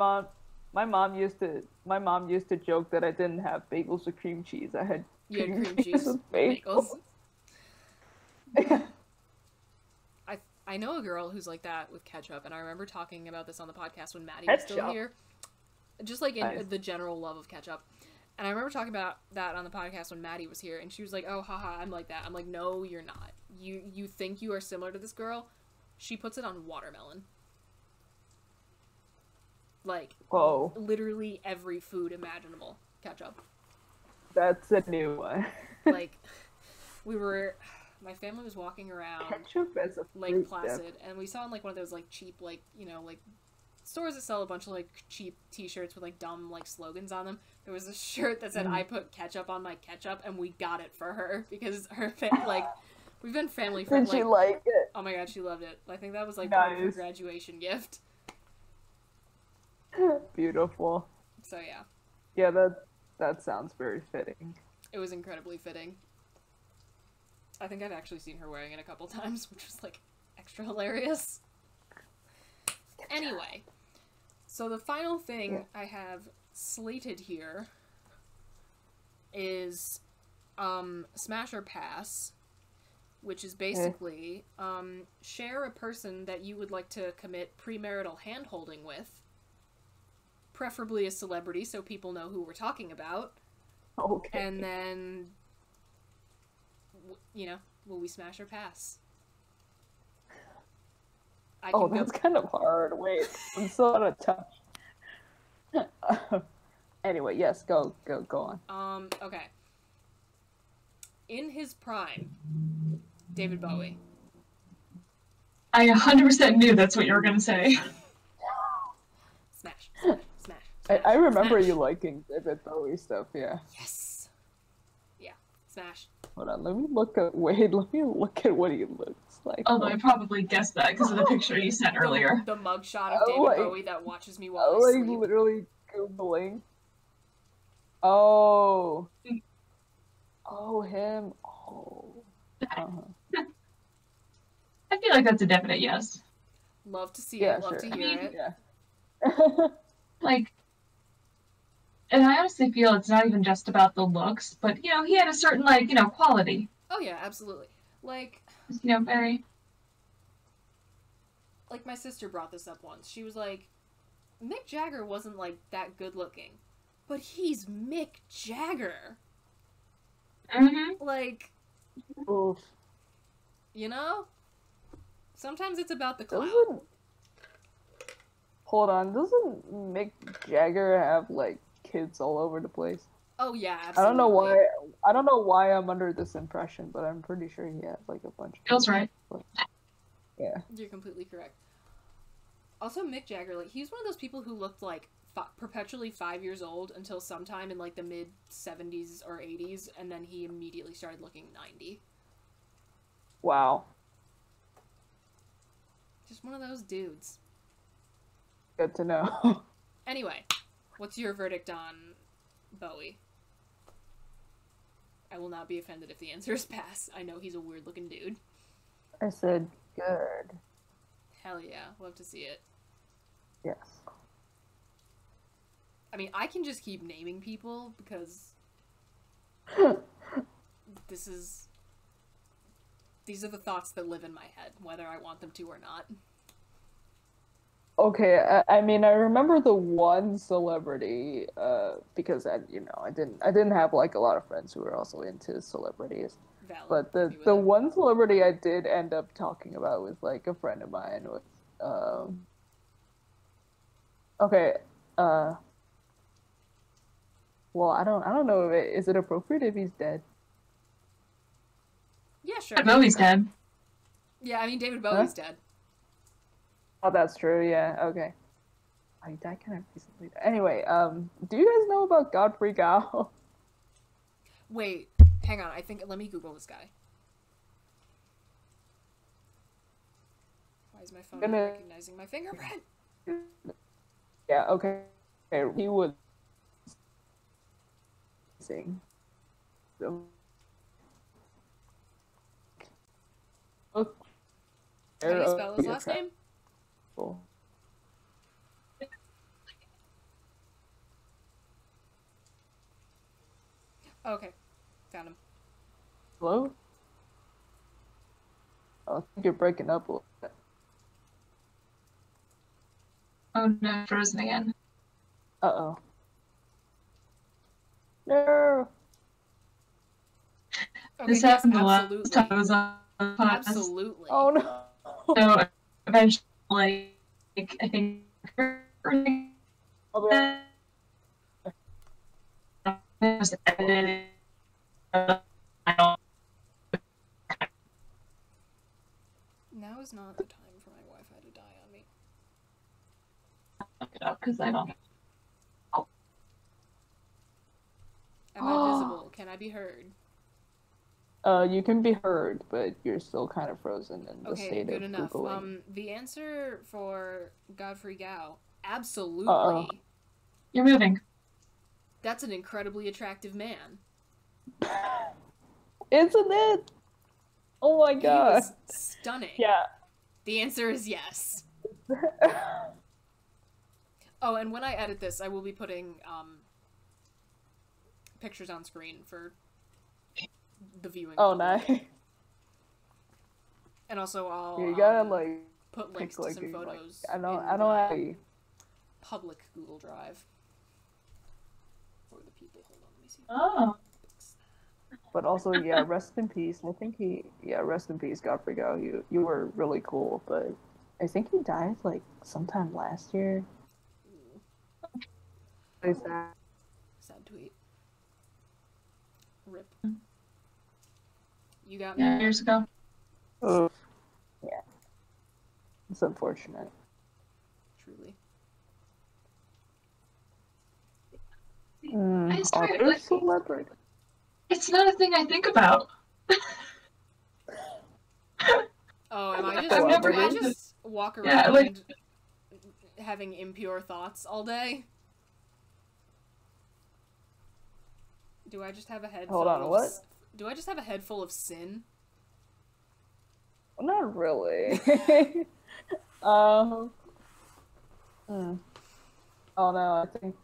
mom used to joke that I didn't have bagels with cream cheese. I had Cream cheese with bagels. I know a girl who's like that with ketchup, and I remember talking about this on the podcast when Maddie was still here. Just like in the general love of ketchup. And I remember talking about that on the podcast when Maddie was here, and she was like, "Oh, haha, I'm like that." I'm like, "No, you're not. You think you are similar to this girl? She puts it on watermelon. Like, Whoa. Literally every food imaginable. Ketchup. That's a new one. Like, my family was walking around Ketchup as a Lake Placid, and we saw in like one of those like cheap like like stores that sell a bunch of like cheap T-shirts with like dumb like slogans on them. There was a shirt that said "I put ketchup on my ketchup," and we got it for her because her like we've been family friends. Did she like it? Oh my god, she loved it. I think that was like Nice. part of her graduation gift. Beautiful. So yeah. Yeah, that sounds very fitting. It was incredibly fitting. I think I've actually seen her wearing it a couple times, which was like extra hilarious. Anyway, so the final thing I have slated here is Smash or Pass, which is basically share a person that you would like to commit premarital hand-holding with, preferably a celebrity so people know who we're talking about. Okay. And then, will we smash or pass? That's kind of hard. Wait, I'm still out of touch. Anyway, yes, go on. Okay. In his prime, David Bowie. I 100% knew that's what you were going to say. Smash. I remember smash. you liking David Bowie stuff, yeah. Yes. Yeah, smash. Hold on, let me look at what he looks like. Although I probably guessed that because of the picture you sent earlier. The mugshot of David Bowie that watches me while I like sleep. literally Googling. Oh, Oh, him. Oh. Uh-huh. I feel like that's a definite yes. Love to see Yeah, it. Love sure. to hear it. Yeah. Like, and I honestly feel it's not even just about the looks, but he had a certain quality. Oh yeah, absolutely. Like, Very. Like my sister brought this up once. She was like, Mick Jagger wasn't like that good looking, but he's Mick Jagger. Mm-hmm. Like, Oof. Sometimes it's about the clout. Hold on, doesn't Mick Jagger have like kids all over the place? Oh yeah, absolutely. I don't know why I'm under this impression, but I'm pretty sure he had like a bunch of Feels right. Yeah. You're completely correct. Also, Mick Jagger, like, he's one of those people who looked like perpetually 5 years old until sometime in like the mid 70s or 80s, and then he immediately started looking 90. Wow. Just one of those dudes. Good to know. Anyway, what's your verdict on Bowie? I will not be offended if the answer is pass. I know he's a weird looking dude. I said good. Hell yeah, love to see it. Yes. I mean, I can just keep naming people because these are the thoughts that live in my head, whether I want them to or not. Okay, I mean, I remember the one celebrity, because I didn't have like a lot of friends who were also into celebrities. Valid. But the one celebrity I did end up talking about was like a friend of mine with, okay, well, I don't know if is it appropriate if he's dead? Yeah, sure. Bowie's dead. Yeah, I mean, David Bowie's dead. Oh, that's true. Yeah. Okay. Oh, he died kind of recently. Anyway, do you guys know about Godfrey Gao? Wait, hang on. Let me Google this guy. Why is my phone not recognizing my fingerprint? Yeah. Okay. He was sing. So. How do you spell his last name? Cool. Okay, found him. Hello? Oh, I think you're breaking up a little bit. Oh no, frozen again. Uh-oh. No! Okay, This yes, happened the last absolutely. time I was on the podcast. Absolutely. Oh no! So eventually, I think was edited. Now is not the time for my Wi-Fi to die on me. Look it up because I don't. Am I visible? Can I be heard? You can be heard, but you're still kind of frozen in the state good of enough. Googling. The answer for Godfrey Gao, absolutely. Uh-oh. You're moving. That's an incredibly attractive man. Isn't it? Oh my god. He was stunning. Yeah. The answer is yes. Oh, and when I edit this, I will be putting pictures on screen for the viewing. Oh, nice. And also I'll You gotta like put links to some photos. I don't have public Google Drive for the people. Hold on, let me see. Oh. But also, yeah, rest in peace. I think rest in peace, Godfrey Gao. You were really cool, but I think he died like sometime last year. Sad tweet. Rip. You got me. Yeah, years ago. Oh, yeah. It's unfortunate. Truly. Other celebrity. It's not a thing I think about. Oh, am I just? I've never do I been just walk around Yeah, like- having impure thoughts all day? Do I just have a head? Hold full on, of what? Do I just have a head full of sin? Not really. um. Oh no, I think.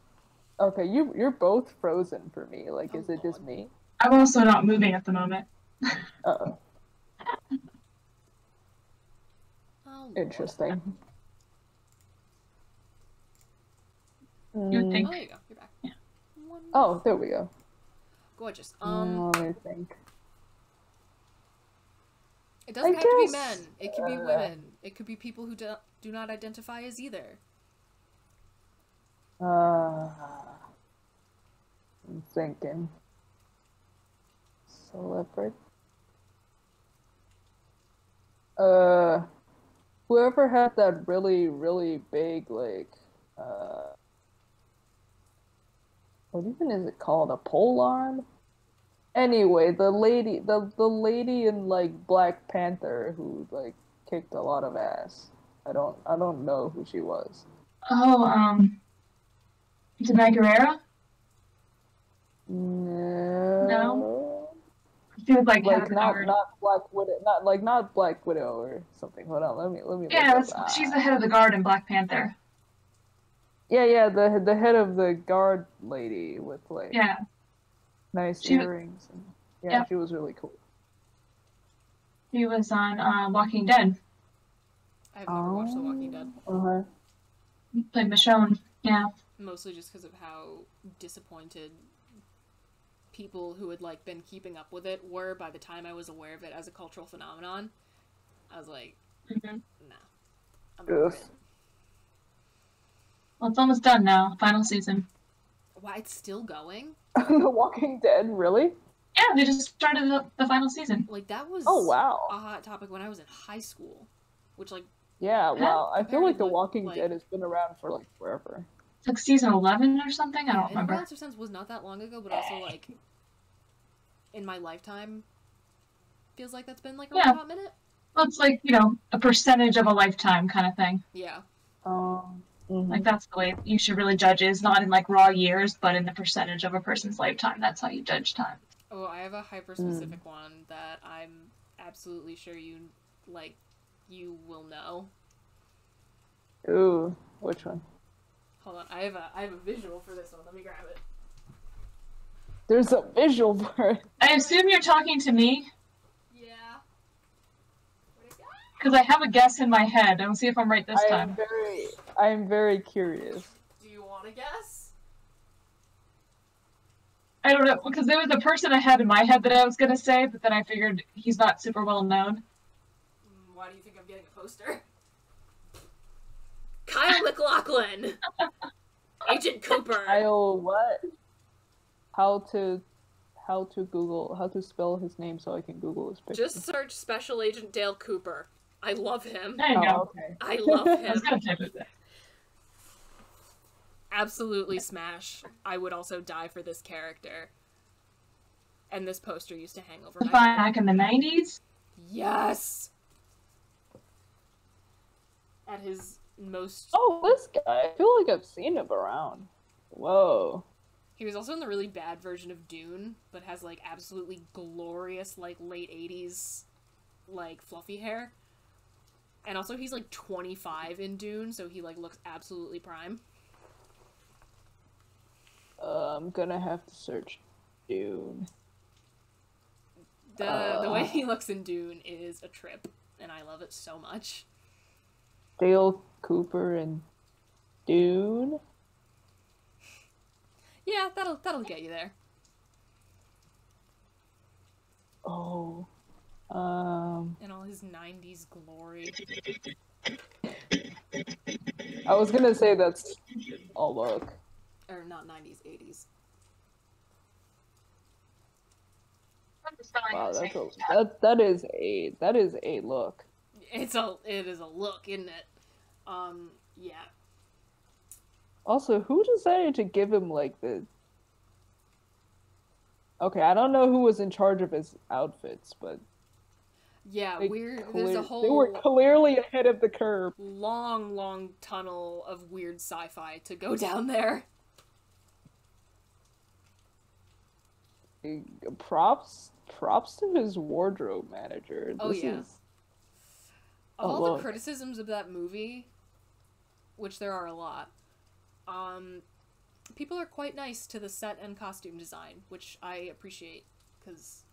Okay, you're both frozen for me. Like, Oh, is it just Lord. me? I'm also not moving at the moment. Uh-oh. Oh, Lord. Interesting. You would think. Oh, there you go. You're back. Yeah. Oh, there we go. Gorgeous. Let me think. It doesn't I have to be guess, men. It could be women. It could be people who do not identify as either. I'm thinking. Celebrity. Whoever had that really, really big, like, what even is it called? A pole arm? Anyway, the lady in like Black Panther who like kicked a lot of ass. I don't know who she was. Oh, Denai Guerrero? No. She was like head of Like the guard. not Black Widow, not Black Widow or something. Hold on, let me look Yeah, up. she's the head of the guard in Black Panther. Yeah, the head of the guard lady with like Yeah. nice She- earrings. And, yeah, Yep. she was really cool. She was on Walking Dead. I've never watched The Walking Dead. Uh-huh. Played Michonne. Yeah. Mostly just because of how disappointed people who had like been keeping up with it were by the time I was aware of it as a cultural phenomenon. I was like, Mm-hmm. nah. I'm over Ugh. it. Well, it's almost done now. Final season. Why, it's still going? The Walking Dead, really? Yeah, they just started the final season. Like, that was Oh wow. a hot topic when I was in high school. Which, like, Yeah, wow. I feel like The Compared to, Walking like- Dead has been around for like forever. It's like season 11 or something. I don't in a remember. relative sense was not that long ago, but also, like, in my lifetime, feels like that's been, like, a Yeah. hot minute. Well, it's like, a percentage of a lifetime kind of thing. Yeah. Mhm. Like, that's the way you should really judge it. It's not in, like, raw years, but in the percentage of a person's lifetime. That's how you judge time. Oh, I have a hyper-specific one that I'm absolutely sure you will know. Ooh, which one? Hold on, I have a visual for this one. Let me grab it. There's a visual for it. I assume you're talking to me, Yeah. Where'd it go? because I have a guess in my head. I'll see if I'm right this time. I am very curious. Do you want to guess? I don't know, because there was a person I had in my head that I was going to say, but then I figured he's not super well known. Why do you think I'm getting a poster? Kyle MacLachlan! Agent Cooper! Kyle, what? How to spell his name so I can Google his picture. Just search Special Agent Dale Cooper. I love him. There you go. Okay. I love I was him. going to type it there. Absolutely smash. I would also die for this character. And this poster used to hang over my head. Back in the 90s? Yes! At his most... Oh, this guy. I feel like I've seen him around. Whoa. He was also in the really bad version of Dune, but has, like, absolutely glorious, like, late 80s, like, fluffy hair. And also he's, like, 25 in Dune, so he, like, looks absolutely prime. I'm gonna have to search Dune. The way he looks in Dune is a trip, and I love it so much. Dale Cooper and Dune. Yeah, that'll get you there. Oh. In all his 90s glory. I was gonna say that's. Oh look. Or not 90s, 80s. Wow, that is a look. It is a look, isn't it? Yeah. Also, who decided to give him like the? Okay, I don't know who was in charge of his outfits, but Yeah, they weird. clear- There's a They were whole clearly ahead of the curve. long tunnel of weird sci-fi to go down there. Props props to his wardrobe manager. Oh, This yeah. is Of Oh, all the look. criticisms of that movie, which there are a lot, people are quite nice to the set and costume design, which I appreciate, because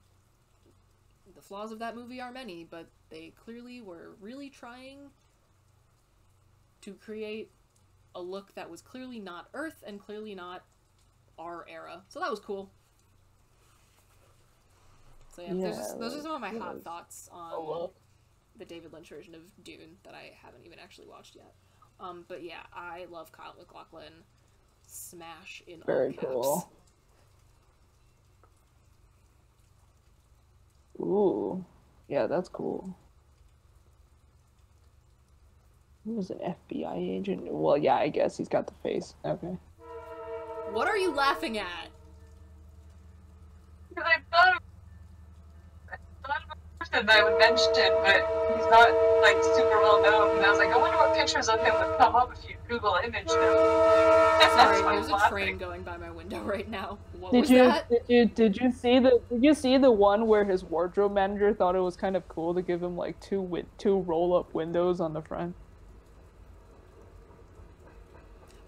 the flaws of that movie are many, but they clearly were really trying to create a look that was clearly not Earth and clearly not our era. So that was cool. So yeah, those are some of my hot thoughts on the David Lynch version of Dune that I haven't even actually watched yet. But yeah, I love Kyle MacLachlan. Smash in all very caps. cool. Ooh. Yeah, that's cool. He was an FBI agent. Well, yeah, I guess he's got the face. Okay. What are you laughing at? Because I thought of a person that I would mention it, but he's not like super well known. And I was like, I wonder what pictures of him would come up if you Google image him. Sorry, there's a train going by my window right now. What was that? Did you see the one where his wardrobe manager thought it was kind of cool to give him like two roll-up windows on the front?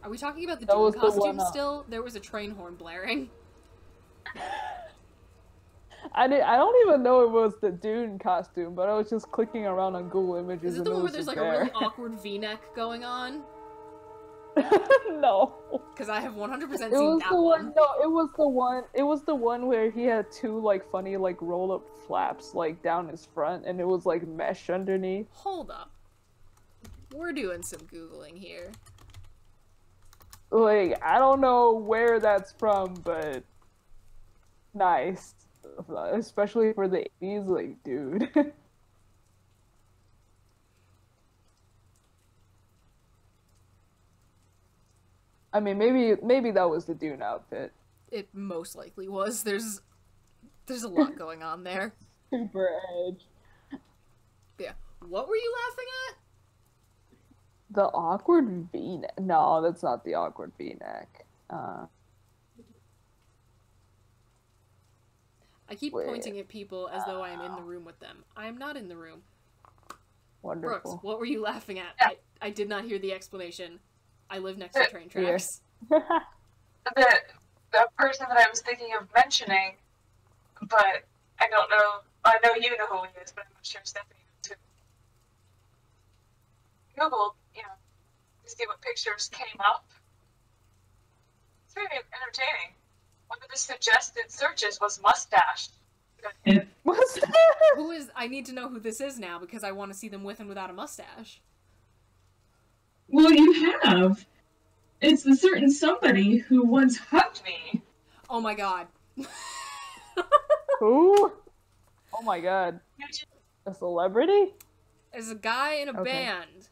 Are we talking about the That Dune was the costume one, still? There was a train horn blaring. I don't even know it was the Dune costume, but I was just clicking around on Google Images. Is it and the one where was there's just like a there. really awkward V-neck going on? No. Because I have 100% It seen was that the one. one. No, it was the one. It was the one where he had two like funny like roll-up flaps like down his front, and it was like mesh underneath. Hold up. We're doing some Googling here. Like, I don't know where that's from, but nice. Especially for the 80s, like, dude. I mean, maybe that was the Dune outfit. It most likely was. There's a lot going on there. Super edge. Yeah. What were you laughing at? The awkward V-neck. No, that's not the awkward V-neck. I keep Wait. pointing at people as though I am in the room with them. I am not in the room. Wonderful. Brooks, what were you laughing at? Yeah. I did not hear the explanation. I live next to train tracks. The person that I was thinking of mentioning, but I don't know. I know you know who he is, but I'm not sure Stephanie knows who. Googled, to see what pictures came up. It's very entertaining. One of the suggested searches was mustache. What's that? Who is... I need to know who this is now, because I want to see them with and without a mustache. Well, you have. It's a certain somebody who once hugged me. Oh my god. Who? Oh my god. A celebrity? There's a guy in a Okay. band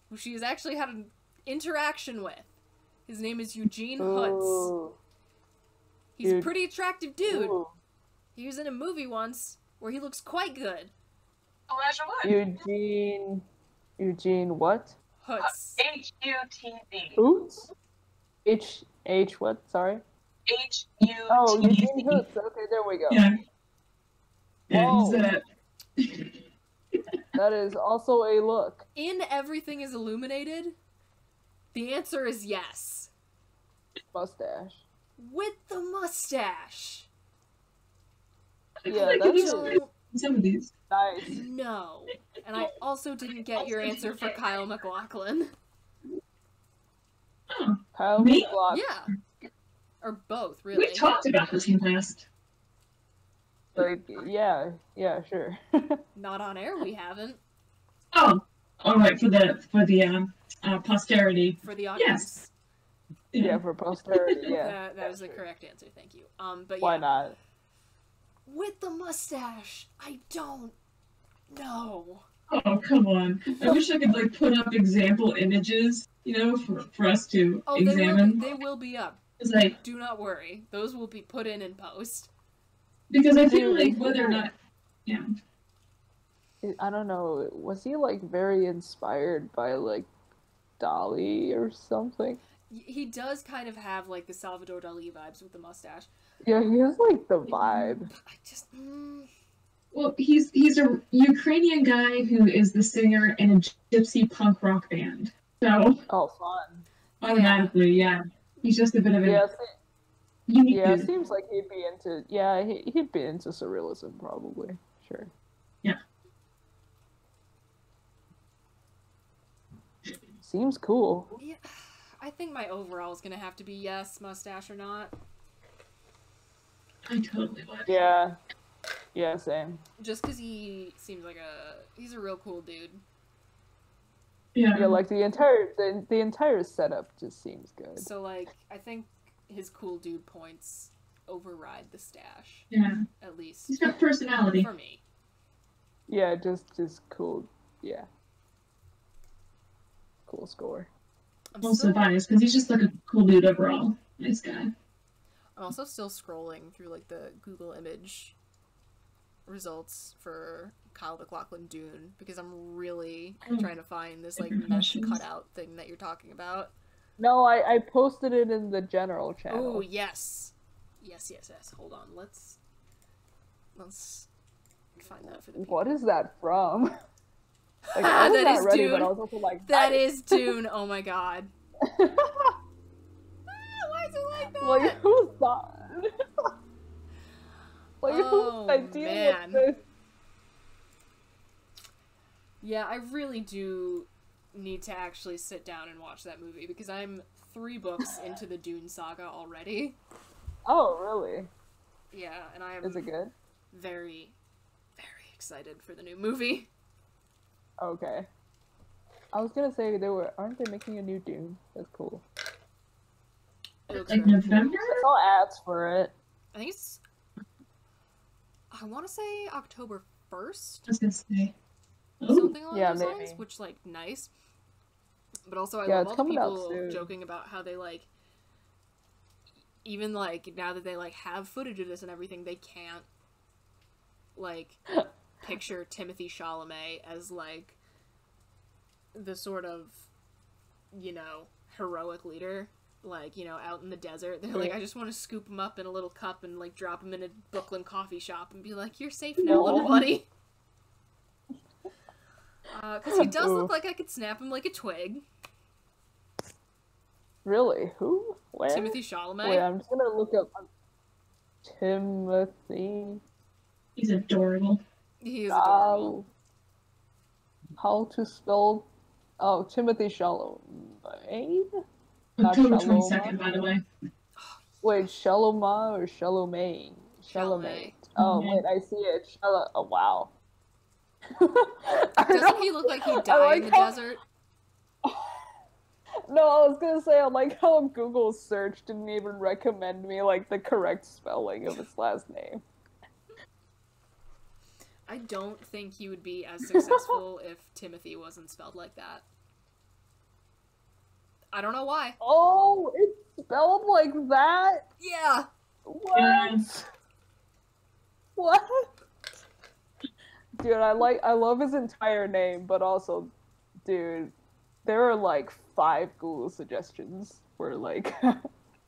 who she has actually had an interaction with. His name is Eugene Hutz. Ooh. He's a Dude. pretty attractive dude. Ooh. He was in a movie once where he looks quite good. Elijah Wood. Eugene what? Hutz. H-U-T-Z. Hoots? H what? Sorry. H-U-T-Z. Oh, Eugene Hoots. Okay, there we go. Yeah. Yeah, Whoa. he's That is also a look. In Everything is Illuminated, the answer is yes. Mustache. With the mustache. Yeah, like that's he's No, some of these. nice. no. And I also didn't get your answer for Kyle MacLachlan. Oh, Kyle Me? MacLachlan. Yeah. Or both, really. we've talked about this in the past. Like, yeah, sure. Not on air, we haven't. Oh, all right, for the posterity. For the audience. Yeah, for posterity, yeah. That was the correct answer, thank you. But Why yeah. not? With the mustache, I don't know. Oh, come on. I wish I could, like, put up example images, for us to Oh, examine. they will be up. It's like, Do not worry. Those will be put in post. because I feel like whether or not, yeah. I don't know. Was he, like, very inspired by, like, Dali or something? He does kind of have, like, the Salvador Dali vibes with the mustache. Yeah, he has like the vibe. I just. Well, he's a Ukrainian guy who is the singer in a gypsy punk rock band. So Oh, fun. automatically, yeah, he's just a bit of a Yeah, unique yeah. dude. Seems like he'd be into. Yeah, he'd be into surrealism probably. Sure. Yeah. Seems cool. Yeah, I think my overall is gonna have to be yes, mustache or not. I totally would. Yeah. Yeah, same. Just because he seems like he's a real cool dude. Yeah. Yeah, like the entire setup just seems good. So like, I think his cool dude points override the stash. Yeah. At least He's got personality. for me. Yeah, just cool. Yeah. Cool score. I'm Also still, biased because he's just like a cool dude overall. Nice guy. I'm also still scrolling through like the Google image results for Kyle MacLachlan Dune because I'm really trying to find this like mesh cutout thing that you're talking about. No, I posted it in the general channel. Oh yes. Yes. Hold on. Let's find that for the people. What is that from? Like, I was That not is ready, Dune. but I was also like, That is Dune. Oh my god. Why is it like that? like, who's that? Like, Oh, whose idea man. was this? Yeah, I really do need to actually sit down and watch that movie because I'm 3 books into the Dune saga already. Oh, really? Yeah, and I am Is it good? very, very excited for the new movie. Okay. I was gonna say aren't they making a new Dune? That's cool. It looks Like very cool. November? I saw ads for it. I think it's. I want to say October 1st, I was gonna say. Oh, something along Yeah, those maybe. lines, which like nice. But also, I Yeah, love it's all the coming out people soon. joking about how they like. Even like now that they like have footage of this and everything, they can't like picture Timothy Chalamet as like the sort of, you know, heroic leader, like, you know, out in the desert. They're like, I just want to scoop him up in a little cup and like drop him in a Brooklyn coffee shop and be like, you're safe now, little buddy. Because he does look like I could snap him like a twig. Really? Who? Where? Timothy Chalamet. Wait, I'm just gonna look up Timothy. he's adorable. He is adorable. How to spell? Oh, Timothy Chalamet. Not October Shaloma. 22nd, by the way. Wait, Shaloma or Chalamet? Chalamet. Oh, Mhm. wait, I see it. Oh, wow. Doesn't he look like he'd die like in the how- desert? No, I was gonna say, I like how Google search didn't even recommend me, like, the correct spelling of his last name. I don't think he would be as successful if Timothy wasn't spelled like that. I don't know why. Oh, it's spelled like that? Yeah. What? Yes. What? Dude, I love his entire name, but also, dude, there are like 5 Google suggestions for like your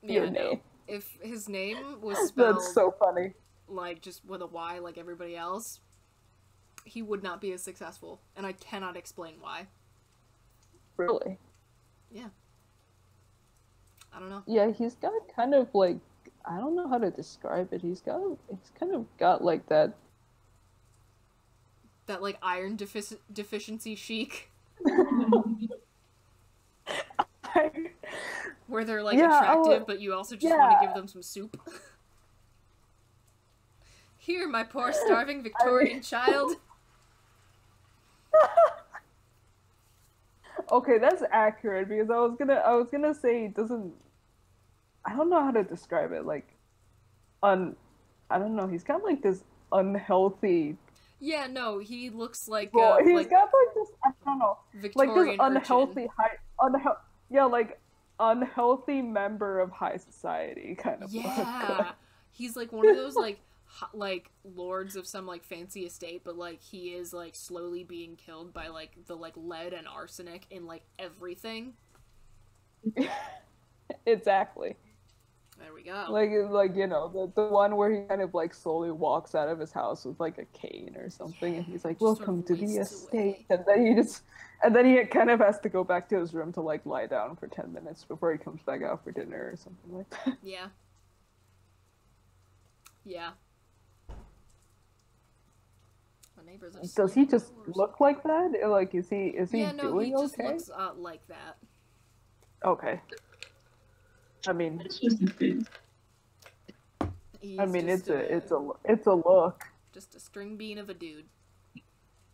Yeah, no. name. If his name was spelled That's so funny. like just with a Y like everybody else, he would not be as successful, and I cannot explain why. Really? I don't know. Yeah, he's got kind of like, I don't know how to describe it. He's kind of got like that. That like iron deficiency chic, where they're like Yeah, attractive, but you also just want yeah. to give them some soup. Here, my poor starving Victorian child. Okay, that's accurate because I was gonna say he doesn't. I don't know how to describe it. Like, I don't know. He's got like this unhealthy. Yeah, no, he looks like Well, he's like got like this. I don't know. Like Victorian this unhealthy urchin. yeah, like unhealthy member of high society kind of look. Yeah, he's like one of those like lords of some like fancy estate, but like he is like slowly being killed by like the like lead and arsenic in like everything. Exactly. There we go. Like you know, the one where he kind of like slowly walks out of his house with like a cane or something, and he's like, just sort of "Welcome to the wastes estate," away. and then he kind of has to go back to his room to like lie down for 10 minutes before he comes back out for dinner or something like that. Yeah. Yeah. My neighbors are Does he just sleeping. look like that? Like, is he Yeah, no, doing he just okay? looks like that. Okay. I mean, It's just a food. He's it's a look. just a string bean of a dude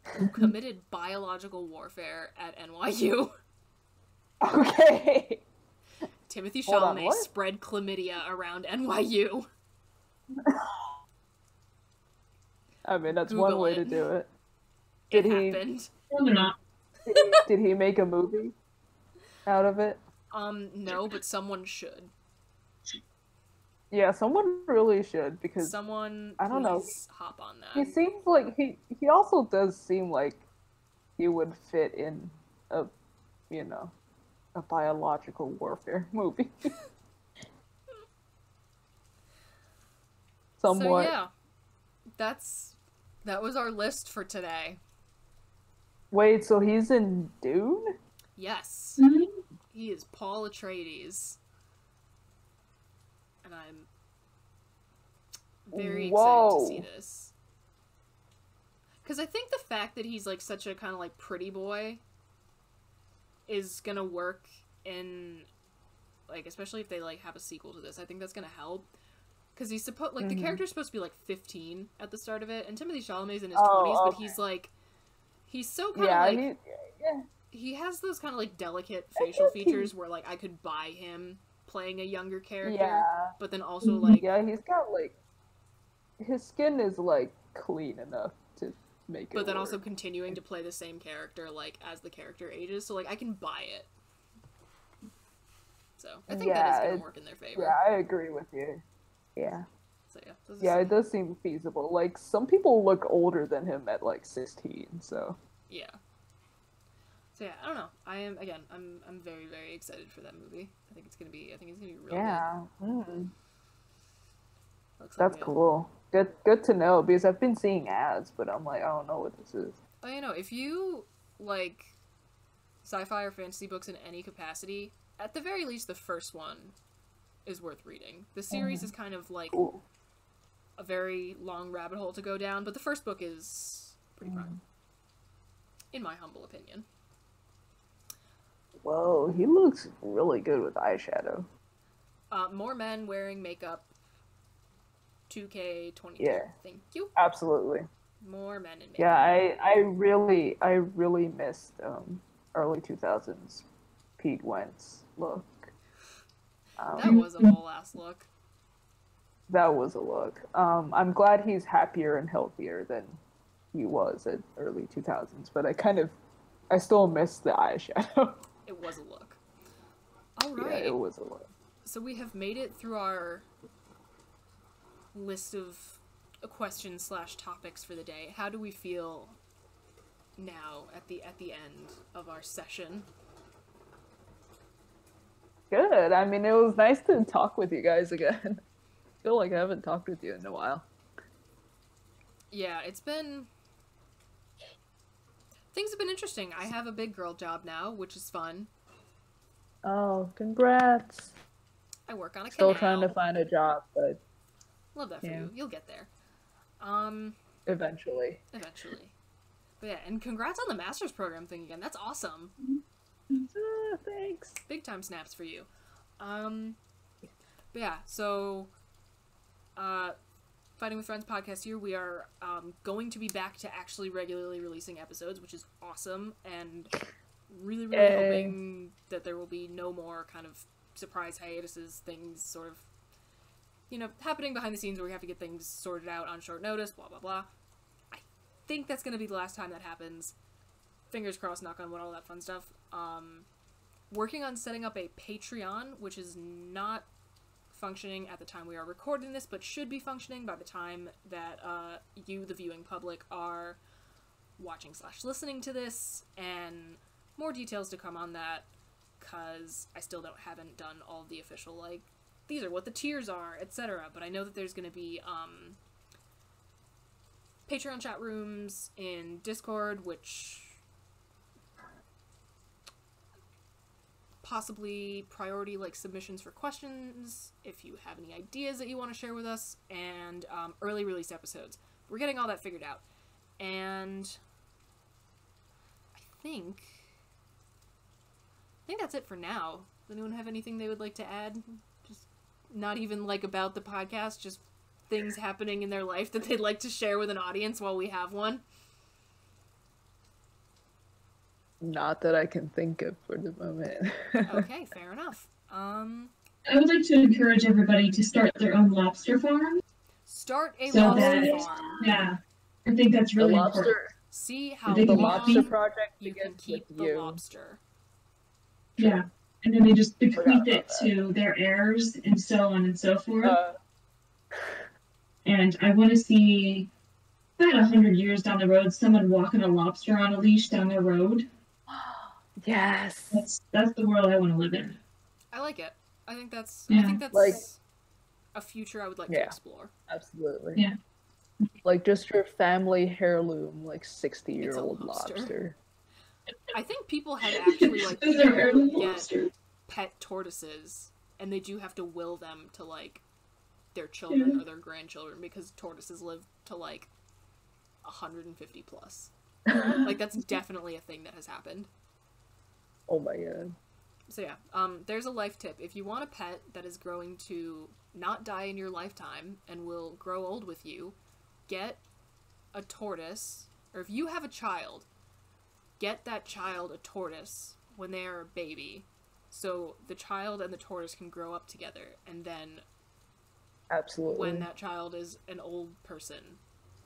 who committed biological warfare at NYU. Okay. Timothy Hold on, Chalamet what? spread chlamydia around NYU. I mean, that's Google one way it. to do it. It Did he happened. Probably not. did he make a movie out of it? No, but someone should. Yeah, someone really should, because Someone, I don't know. please hop on He that. seems like he also does seem like he would fit in a, you know, a biological warfare movie. Somewhat. So yeah, that was our list for today. Wait, so he's in Dune? Yes, he is Paul Atreides, and I'm very excited to see this. Because I think the fact that he's like such a kind of like pretty boy is gonna work in, like, especially if they like have a sequel to this. I think that's gonna help. Because he's supposed, like, the character's supposed to be like 15 at the start of it, and Timothy Chalamet's in his 20s, but he's like, he's so kind of like, he has those kind of like delicate facial features where like I could buy him playing a younger character, but then also like, yeah, he's got like, his skin is like clean enough to make it but then work. also continuing to play the same character like as the character ages, so like I can buy it. So I think that is gonna work in their favor. Yeah, I agree with you. Yeah. So yeah, it does seem feasible. Like, some people look older than him at like 16, so. Yeah. So yeah, I don't know. I'm very, very excited for that movie. I think it's gonna be really good. Yeah. Looks That's good. cool. Good to know, because I've been seeing ads, but I'm like, I don't know what this is. Oh, you know, if you like sci-fi or fantasy books in any capacity, at the very least, the first one is worth reading. The series is kind of like a very long rabbit hole to go down, but the first book is pretty fun, in my humble opinion. Whoa, he looks really good with eyeshadow. More men wearing makeup. 2K22. Yeah. Thank you. Absolutely. More men in makeup. Yeah, I really missed early 2000s Pete Wentz look. That was a whole ass look. That was a look. I'm glad he's happier and healthier than he was at early 2000s, but I still miss the eyeshadow. It was a look. All right. Yeah, it was a look. So we have made it through our list of questions/topics for the day. How do we feel now at the end of our session? Good. I mean, it was nice to talk with you guys again. I feel like I haven't talked with you in a while. Yeah, things have been interesting. I have a big girl job now, which is fun. Oh, congrats. I work on a Still canal. trying to find a job, but Love that for you. You'll get there. eventually. Eventually. But yeah, and congrats on the master's program thing again. That's awesome. Thanks. Big time snaps for you. But yeah, so Fighting with Friends podcast here, we are going to be back to actually regularly releasing episodes, which is awesome, and really, really hoping that there will be no more kind of surprise hiatuses, things sort of, you know, happening behind the scenes where we have to get things sorted out on short notice, blah, blah, blah. I think that's going to be the last time that happens. Fingers crossed, knock on wood, all that fun stuff. Working on setting up a Patreon, which is not functioning at the time we are recording this, but should be functioning by the time that you, the viewing public, are watching/listening to this, and more details to come on that, because I still haven't done all the official, like, these are what the tiers are, etc. But I know that there's going to be Patreon chat rooms in Discord, which possibly priority like submissions for questions if you have any ideas that you want to share with us, and early release episodes. We're getting all that figured out. And I think that's it for now. Does anyone have anything they would like to add? Just not even like about the podcast, just things happening in their life that they'd like to share with an audience while we have one. Not that I can think of for the moment. Okay, fair enough. I would like to encourage everybody to start their own lobster farm. Start a So lobster that, farm. yeah, I think that's really the lobster, important. See how The long lobster project you can begins keep with the you. lobster. Yeah, and then they just Forgot bequeath about it that. to their heirs and so on and so forth. Uh, And I want to see, about 100 years down the road, someone walking a lobster on a leash down the road. yes. That's the world I want to live in. I like it. I think that's Yeah. Like- a future I would like to Yeah. explore. Absolutely. Yeah. Like just your family heirloom, like 60-year-old lobster. lobster. I think people have actually like This is our heirloom get lobster. pet tortoises, and they do have to will them to like their children Yeah. or their grandchildren, because tortoises live to like 150 plus. Like that's definitely a thing that has happened. Oh my god. So yeah, there's a life tip. If you want a pet that is growing to not die in your lifetime and will grow old with you, get a tortoise, or if you have a child, get that child a tortoise when they are a baby, so the child and the tortoise can grow up together, and then Absolutely. when that child is an old person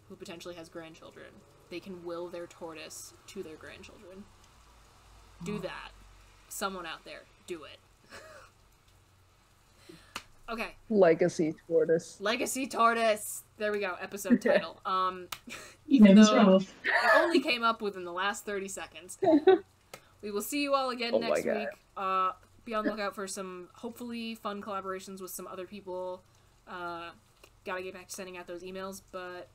who potentially has grandchildren, they can will their tortoise to their grandchildren. Do that. Someone out there, do it. Okay. Legacy tortoise. Legacy Tortoise. There we go. Episode title. His Even name's though Rolf. it only came up within the last 30 seconds. We will see you all again Oh my next God. week. Be on the lookout for some hopefully fun collaborations with some other people. Gotta get back to sending out those emails, but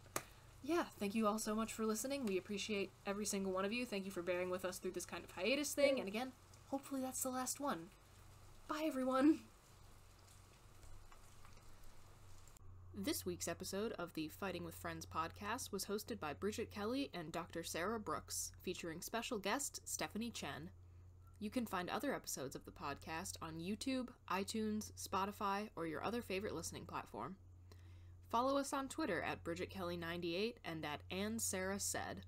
yeah, thank you all so much for listening. We appreciate every single one of you. Thank you for bearing with us through this kind of hiatus thing, and again, hopefully that's the last one. Bye, everyone! This week's episode of the Fighting with Friends podcast was hosted by Bridget Kelly and Dr. Sarah Brookes, featuring special guest Stephanie Chen. You can find other episodes of the podcast on YouTube, iTunes, Spotify, or your other favorite listening platform. Follow us on Twitter at BridgetKelly98 and at AnnSarahSaid.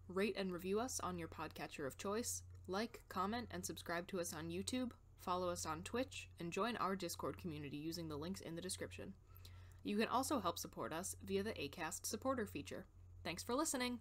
Rate and review us on your podcatcher of choice. Like, comment, and subscribe to us on YouTube. Follow us on Twitch, and join our Discord community using the links in the description. You can also help support us via the Acast supporter feature. Thanks for listening!